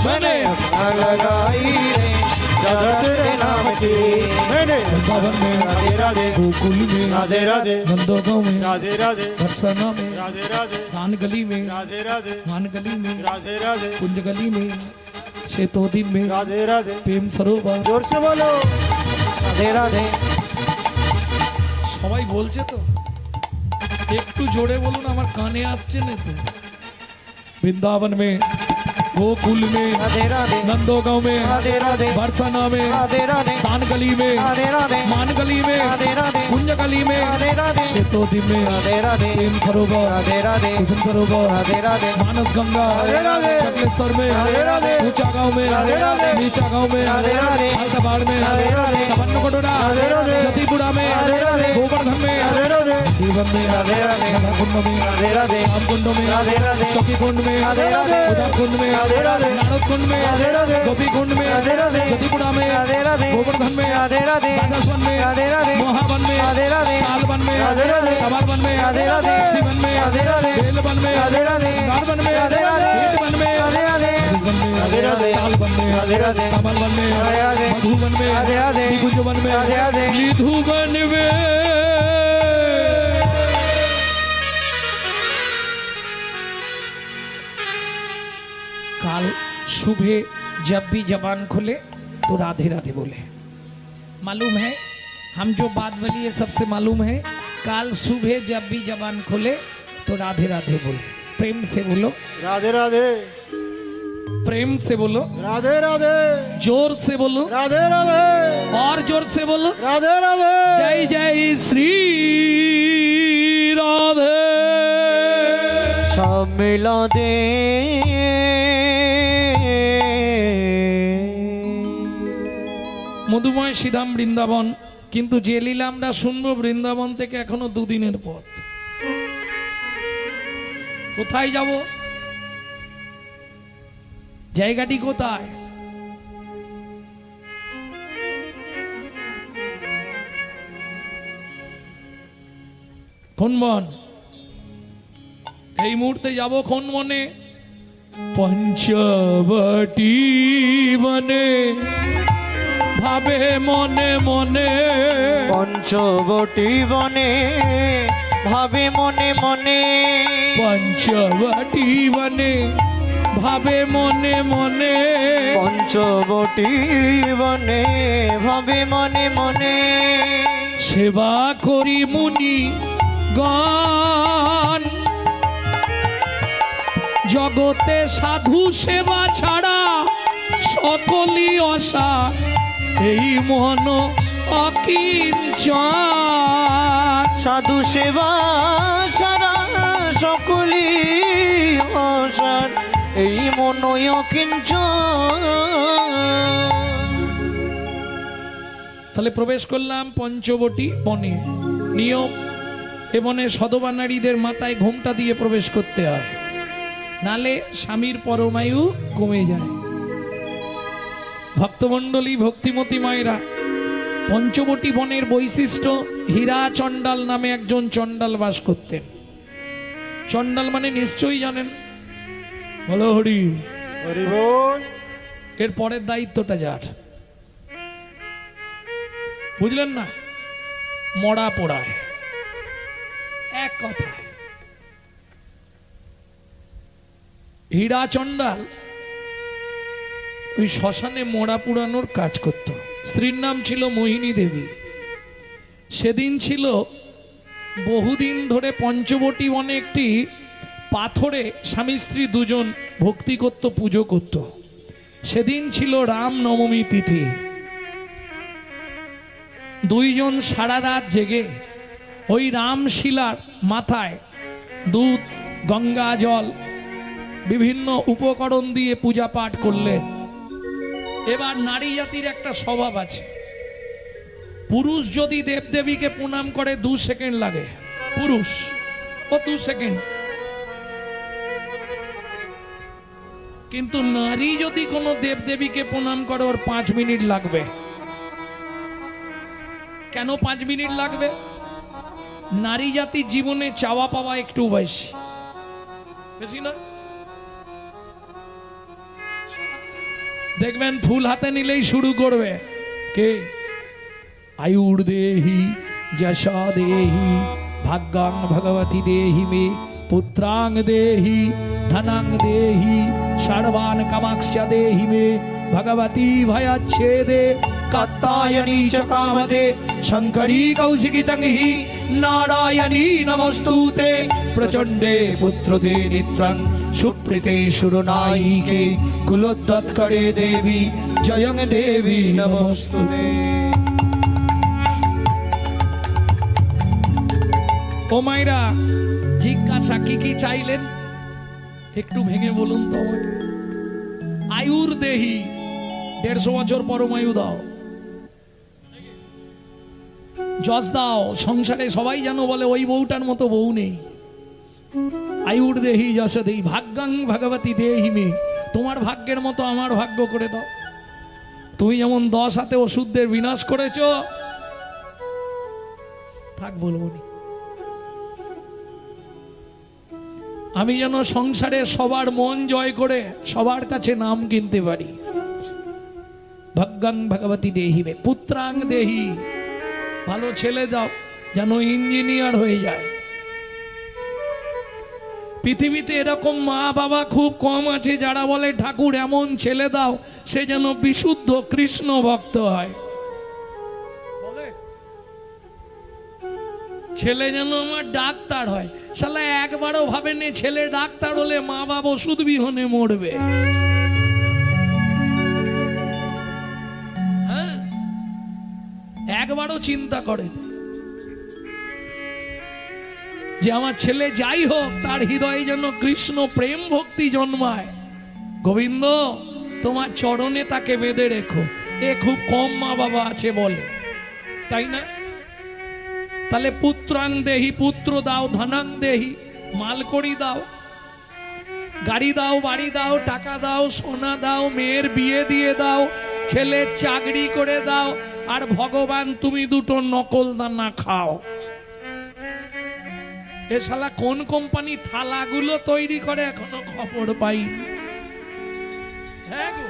मैंने अपना लगाई रे राधा तेरे नाम की। मैंने वृंदावन में, राधे राधे, गोकुल में, राधे राधे, नंदगांव में, राधे राधे, बरसाना में, राधे राधे, धान गली में, राधे राधे, धान गली में, राधे राधे, कुंज गली में, সে তো দিন মে राधे राधे প্রেম সরোবর। जोर से बोलो রাধে রাধে সবাই বলছে তো, একটু জোরে বলুন, আমার কানে আসছে না তো। বৃন্দাবন মে, गोकुल में, রাধে রাধে नंदो गांव में, রাধে রাধে बरसाना में, রাধে রাধে दान गली में, রাধে রাধে मान गली में, রাধে রাধে कुंज गली में, রাধে রাধে शेतो दिन में রাধে রাধে प्रेम सरोवर, রাধে রাধে कुसुम सरोवर, রাধে राधे मानस गंगा, राधे राधे चकलेश्वर में, राधे राधे ऊंचा गांव में, राधे राधे नीचा गांव में, राधे राधे हालदाबाद में, राधे राधे सवर्ण कोटोरा, राधे राधे जतीपुरा में, राधे राधे गोवर्धन में, राधे राधे जीवन में, राधे राधे राधा कुंड में, राधे राधे राम कुंड में, राधे राधे चौकी कुंड में, राधे राधे उदा कुंड में, राधे राधे नारद कुंड में, राधे राधे गोपी कुंड में, राधे राधे जतीपुरा में, राधे राधे गोवर्धन में, राधे राधे राजस्वन में, राधे राधे मोहावन में, राधे राधे तालवन में, राधे राधे कमलवन में, राधे राधे जीवन में, राधे राधे बेलवन में, राधे राधे गारवन में, राधे राधे हीटवन में, राधे राधे मधुवन में, राधे राधे तालवन में, राधे राधे कमलवन में, राधे राधे मधुवन में, राधे राधे निकुंजवन में, राधे राधे निधुवन में। काल सुबह जब भी जबान खुले तो राधे राधे बोले। मालूम है, हम जो बात बोली ये सबसे मालूम है। काल सुबह जब भी जबान खुले तो राधे राधे बोले। प्रेम से बोलो, राधे राधे प्रेम से बोलो, राधे राधे जोर से बोलो, राधे राधे और जोर से बोलो। राधे राधे जय जय श्री राधे। সব মিলা দে মধুময় শ্রীধাম বৃন্দাবন, কিন্তু যে লীলা আমরা শুনবো বৃন্দাবন থেকে এখনো দুদিনের পথ। কোথায় যাব? জায়গাটি কোথায়? কোন বন? এই মুহূর্তে যাব কোন বনে? পঞ্চবটি বনে, ভাবে মনে মনে, পঞ্চবটি বনে ভাবে মনে মনে পঞ্চবটি বনে, ভাবে মনে মনে, পঞ্চবটি বনে ভাবে মনে মনে সেবা করি মুনি গণ, জগতে সাধু সেবা ছাড়া সকলই অসার, এই মন অকিঞ্চন। সাধু সেবা সারা সকলি অসার, এই মনয় কিঞ্চন। তাহলে প্রবেশ করলাম পঞ্চবটি বনে। নিয়ম, এ বনে সধবা নারীদের মাথায় ঘোমটা দিয়ে প্রবেশ করতে হয়, নালে স্বামীর পরমায়ু কমে যায়। ভক্তমণ্ডলী, ভক্তিমতী মায়েরা, পঞ্চবটি বনের বৈশিষ্ট্য, হীরা চণ্ডাল নামে একজন চণ্ডাল বাস করতেন। চণ্ডাল মানে নিশ্চয়ই জানেন, বলো হরি। হরি বল এর পরের দায়িত্বটা যার, বুঝলেন না? মরা পোড়ায়, এক কথায়। হীরা চণ্ডাল ওই শ্মশানে মোড়া পুরানোর কাজ করত। স্ত্রীর নাম ছিল মোহিনী দেবী। সেদিন ছিল বহুদিন ধরে পঞ্চবটি বনে একটি পাথরে স্বামী স্ত্রী দুজন ভক্তি করত, পুজো করত। সেদিন ছিল রাম নবমী তিথি। দুইজন সারা রাত জেগে ওই রামশিলার মাথায় দুধ, গঙ্গা জল, বিভিন্ন উপকরণ দিয়ে পূজা পাঠ করলেন। এবার নারী জাতির একটা স্বভাব আছে, পুরুষ যদি দেবদেবীকে প্রণাম করে 2 সেকেন্ড লাগে, পুরুষ ও 2 সেকেন্ড, কিন্তু নারী যদি কোনো দেবদেবীকে প্রণাম করে ওর 5 মিনিট লাগবে। কেন 5 মিনিট লাগবে? নারী জাতির জীবনে চাওয়া পাওয়া একটু বেশি, বেশি না? দেখবেন ফুল হাতে নিলেই শুরু করবে কে, আয়ুর দেহি, যশা দেহি, ভাগ্যাং ভগবতী দেহি মে, পুত্রাং দেহি ধনাং দেহি সর্বান কামাক্ষ দেহি মে ভগবতী ভয়াচ্ছেদে কাত্যায়নী চ কামদে শঙ্করী কৌশিকী তঙ্গি নারায়ণী নমস্তুতে প্রচণ্ডে পুত্রদে নিত্রং সুপ্রীতে সুরনায়িকে কুলোদ্যৎকরে দেবী জয়ং দেবী নমস্তুতে। ও মায়েরা, জিজ্ঞাসা কি কি চাইলেন একটু ভেঙে বলুন তো আমাকে। আয়ুর দেহি, 150 বছর পরমায়ু দাও। যশ দাও, সংসারে সবাই যেন বলে ওই বউটার মতো বউ নেই। আয়ুর দেহি যশ দেহি ভাগ্যাং ভগবতী দেহি মে, তোমার ভাগ্যের মতো আমার ভাগ্য করে দাও। তুমি যেমন 10 হাতে ওষুধদের বিনাশ করেছ, থাক বলবো নি, আমি যেন সংসারে সবার মন জয় করে সবার কাছে নাম কিনতে পারি। ভাগ্যাং ভগবতী দেহি মে পুত্রাং দেহি, ভালো ছেলে দাও যেন ইঞ্জিনিয়ার হয়ে যায়। পৃথিবীতে এরকম মা বাবা খুব কম আছে যারা বলে ঠাকুর এমন ছেলে দাও সে যেন বিশুদ্ধ কৃষ্ণ ভক্ত হয়। ছেলে যেন আমার ডাক্তার হয়। শালা একবারও ভাবেনি ছেলে ডাক্তার হলে মা বাবা ওষুধ বিহনে মরবে। হ্যাঁ, একবারও চিন্তা করেন যে আমার ছেলে যাই হোক তার হৃদয়ে যেন কৃষ্ণ প্রেম ভক্তি জন্মায়। গোবিন্দ তোমার চরণে তাকে বেঁধে রেখো, এ খুব কম মা বাবা আছে বলে, তাই না? তাহলে পুত্রাং দেহি, পুত্র দাও, ধনাং দেহি, মালকড়ি দাও, গাড়ি দাও, বাড়ি দাও, টাকা দাও, সোনা দাও, মেয়ের বিয়ে দিয়ে দাও, ছেলের চাকরি করে দাও, আর ভগবান তুমি দুটো নকল দানা খাও। এ শালা কোন কোম্পানি থালাগুলো তৈরি করে এখনো খবর পাই। হ্যাঁ গো,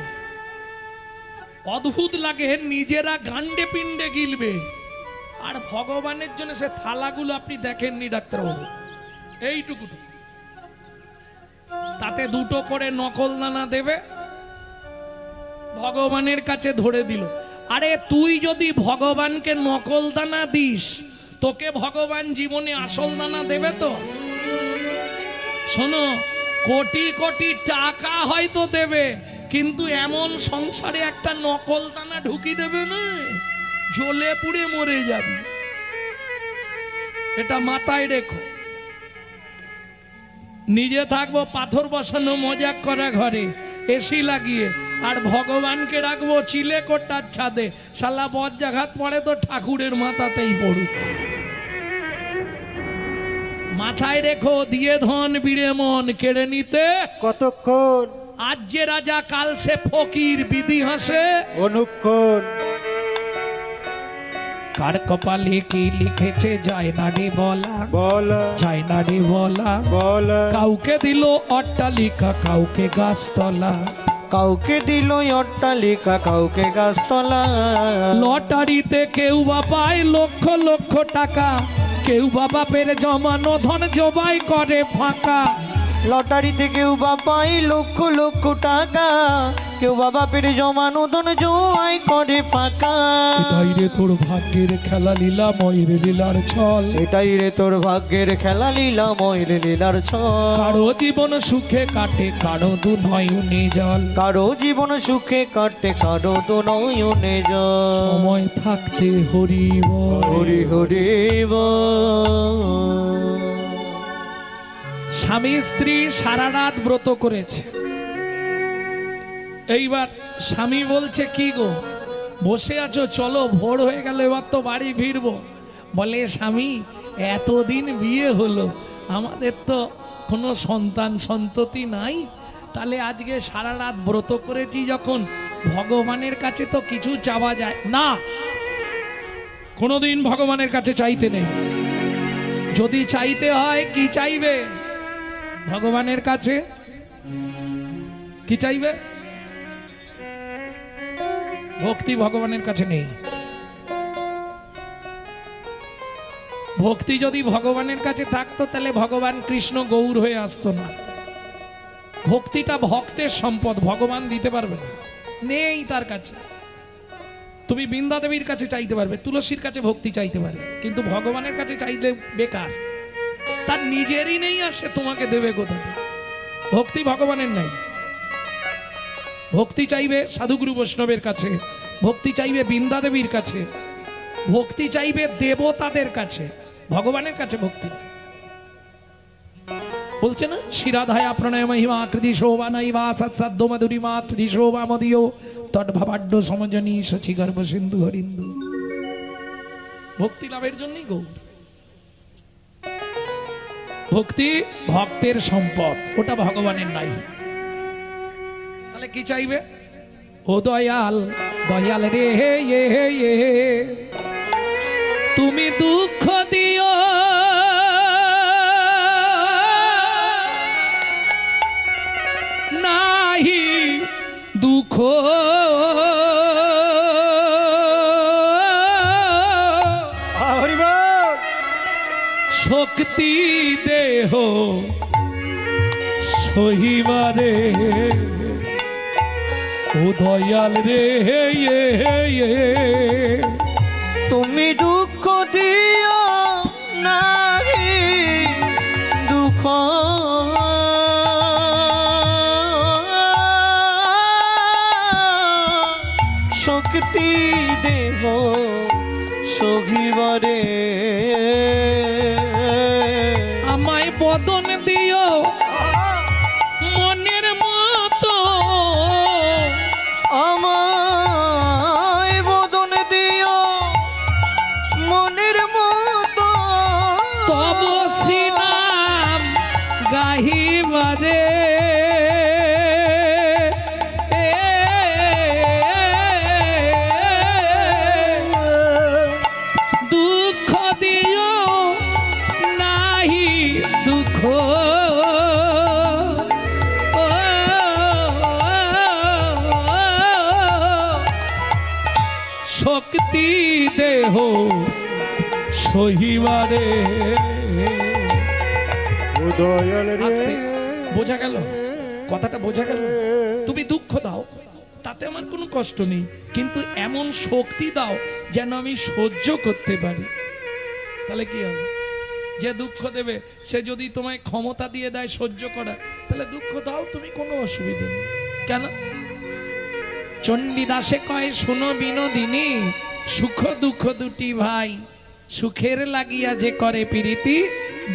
অদ্ভুত লাগে, নিজেরা গান্ডে পিণ্ডে গিলবে আর ভগবানের জন্য সে থালাগুলো আপনি দেখেননি ডাক্তারবাবু, এইটুকু, তাতে দুটো করে নকল দানা দেবে, ভগবানের কাছে ধরে দিল। আরে তুই যদি ভগবানকে নকল দানা দিস, তোকে ভগবান জীবনে আসল দানা দেবে তো? শোনো, কোটি কোটি টাকা হয়তো দেবে, কিন্তু এমন সংসারে একটা নকল দানা ঢুকি দেবে না, জ্বলে পুড়ে মরে যাবে। এটা মাথায় রেখো। নিজে থাকবো পাথর বসানো মজাক করা ঘরে, এসি লাগিয়ে, আর ভগবানকে রাখবো চিলে কোটার ছাদে। শালা বজ্রাঘাত পড়ে তো ঠাকুরের মাথাতেই পড়ুক। মাথায় রেখো, দিয়ে ধন বিড়ে মন কেড়ে নিতে কতক্ষণ, আজ যে রাজা কাল সে ফকির, বিধি হাসে অনুক্ষণ। কার কপালে কি লিখেছে যায় না রে বলা, বলা যায় না রে বলা। বলা কাউকে দিল অট্টালিকা, কাউকে গাছতলা, কাউকে দিল অট্টালিকা, কাউকে গাছতলা। লটারিতে কেউ বা পায় লক্ষ লক্ষ টাকা, কেউ বা বাপের জমানো ধন জবাই করে ফাঁকা। লটারিতে কেউ বা পাই লক্ষ লক্ষ টাকা, কেউ বা বাপের জমানো ধন জোয়াই করে ফাঁকা। এটাই রে তোর ভাগ্যের খেলা, লীলা ময়ের লীলার ছল। এটাই রে তোর ভাগ্যের খেলা, লীলা ময়ের লীলার ছল। কারো জীবন সুখে কাটে, কারো দু নয়নে জল। কারো জীবন সুখে কাটে, কারো তো নয়নে জল। সময় থাকতে হরি বল। হরি হরি বল। স্বামী স্ত্রী সারা রাত ব্রত করেছে, এইবার স্বামী বলছে কি গো বসে আছো, চলো ভোর হয়ে গেল, এবার তো বাড়ি ফিরবো। বলে স্বামী এতদিন বিয়ে হলো, আমাদের তো কোনো সন্তান সন্ততি নাই, তাহলে আজকে সারা রাত ব্রত করেছি যখন, ভগবানের কাছে তো কিছু চাওয়া যায় না। কোনোদিন ভগবানের কাছে চাইতে নেই। যদি চাইতে হয় কি চাইবে ভগবানের কাছে? কি চাইবে? ভক্তি ভগবানের কাছে নেই। ভক্তি যদি ভগবানের কাছে থাকতো তাহলে ভগবান কৃষ্ণ গৌর হয়ে আসতো না। ভক্তিটা ভক্তের সম্পদ, ভগবান দিতে পারবে না, নেই তার কাছে। তুমি বৃন্দা দেবীর কাছে চাইতে পারবে, তুলসীর কাছে ভক্তি চাইতে পারবে, কিন্তু ভগবানের কাছে চাইলে বেকার, তার নিজেরই নেই, আর সে তোমাকে দেবে কোথা থেকে? ভক্তি ভগবানের নাই। ভক্তি চাইবে সাধুগুরু বৈষ্ণবের কাছে, ভক্তি চাইবে বৃন্দা দেবীর কাছে, ভক্তি চাইবে দেবতাদের কাছে, ভগবানের কাছে ভক্তি নেই। বলছে না, শিরাধায়া প্রণয় মহিমা আকৃতি শোভা নৈবা সৎসাধ্য মধুরিমা আকৃতি শোভা মদীয় তদ্ভাবাড্য সমজনী শচী গর্ভ সিন্ধু হরিন্দু। ভক্তি লাভের জন্যই গৌর। ভক্তি ভক্তের সম্পদ, ওটা ভগবানের নাই। তাহলে কি চাইবে? ও দয়াল, দয়াল রে তুমি দুঃখ দিও নাহি, দুঃখ শক্তি দেহ সহিবারে। ও দয়াল রে তুমি দুঃখ দিও নাহি, দুঃখ শক্তি দেহ সহিবারে। আমায় বদন দিও মনের মতো, আমায় বদন দিও মনের মতো, তব শ্রীনাম গাহিবারে। দুঃখ দিও নাহি, দুঃখ শক্তি দেহ সহিবারে। আস্তে, বোঝা গেল কথাটা? বোঝা গেল? তুমি দুঃখ দাও, তাতে আমার কোনো কষ্ট নেই, কিন্তু এমন শক্তি দাও যেন আমি সহ্য করতে পারি। তাহলে কি হবে? যে দুঃখ দেবে সে যদি তোমায় ক্ষমতা দিয়ে দেয় সহ্য করা, তাহলে দুঃখ দাও, তুমি কোনো অসুবিধা নেই। কেন? চণ্ডীদাসে কয়, শুনো বিনোদিনী, সুখ দুঃখ দুটি ভাই, সুখের লাগিয়া যে করে প্রীতি,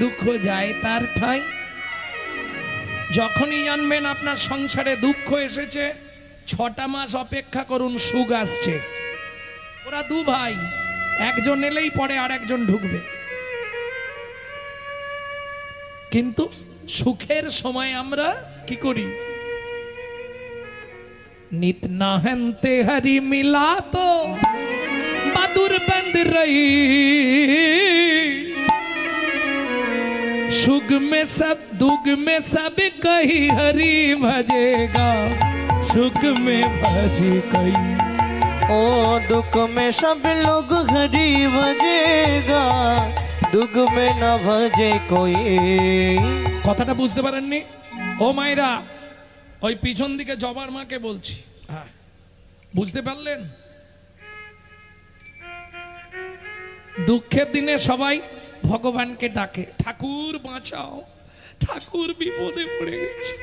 দুঃখ যায় তার ঠাই। যখনই জানবেন আপনার সংসারে দুঃখ এসেছে, 6টা মাস অপেক্ষা করুন, সুখ আসছে। ওরা দু ভাই, একজন এলেই পরে আর একজন ঢুকবে। কিন্তু সুখের সময় আমরা কি করি? नित नहनते हरि मिला तो बहादुर बंद रही, सुख में सब दुख में सब कही हरि भजेगा, सुख में भजे कही। ओ दुख में सब लोग हरि भजेगा, दुख में न भजे कोई। কথাটা বুঝতে পারেননি? ও মায়েরা, ওই পিছন দিকে জবার মাকে বলছি, হ্যাঁ বুঝতে পারলেন? দুঃখের দিনে সবাই ভগবানকে ডাকে, ঠাকুর বাঁচাও, ঠাকুর বিপদে পড়ে গেছে।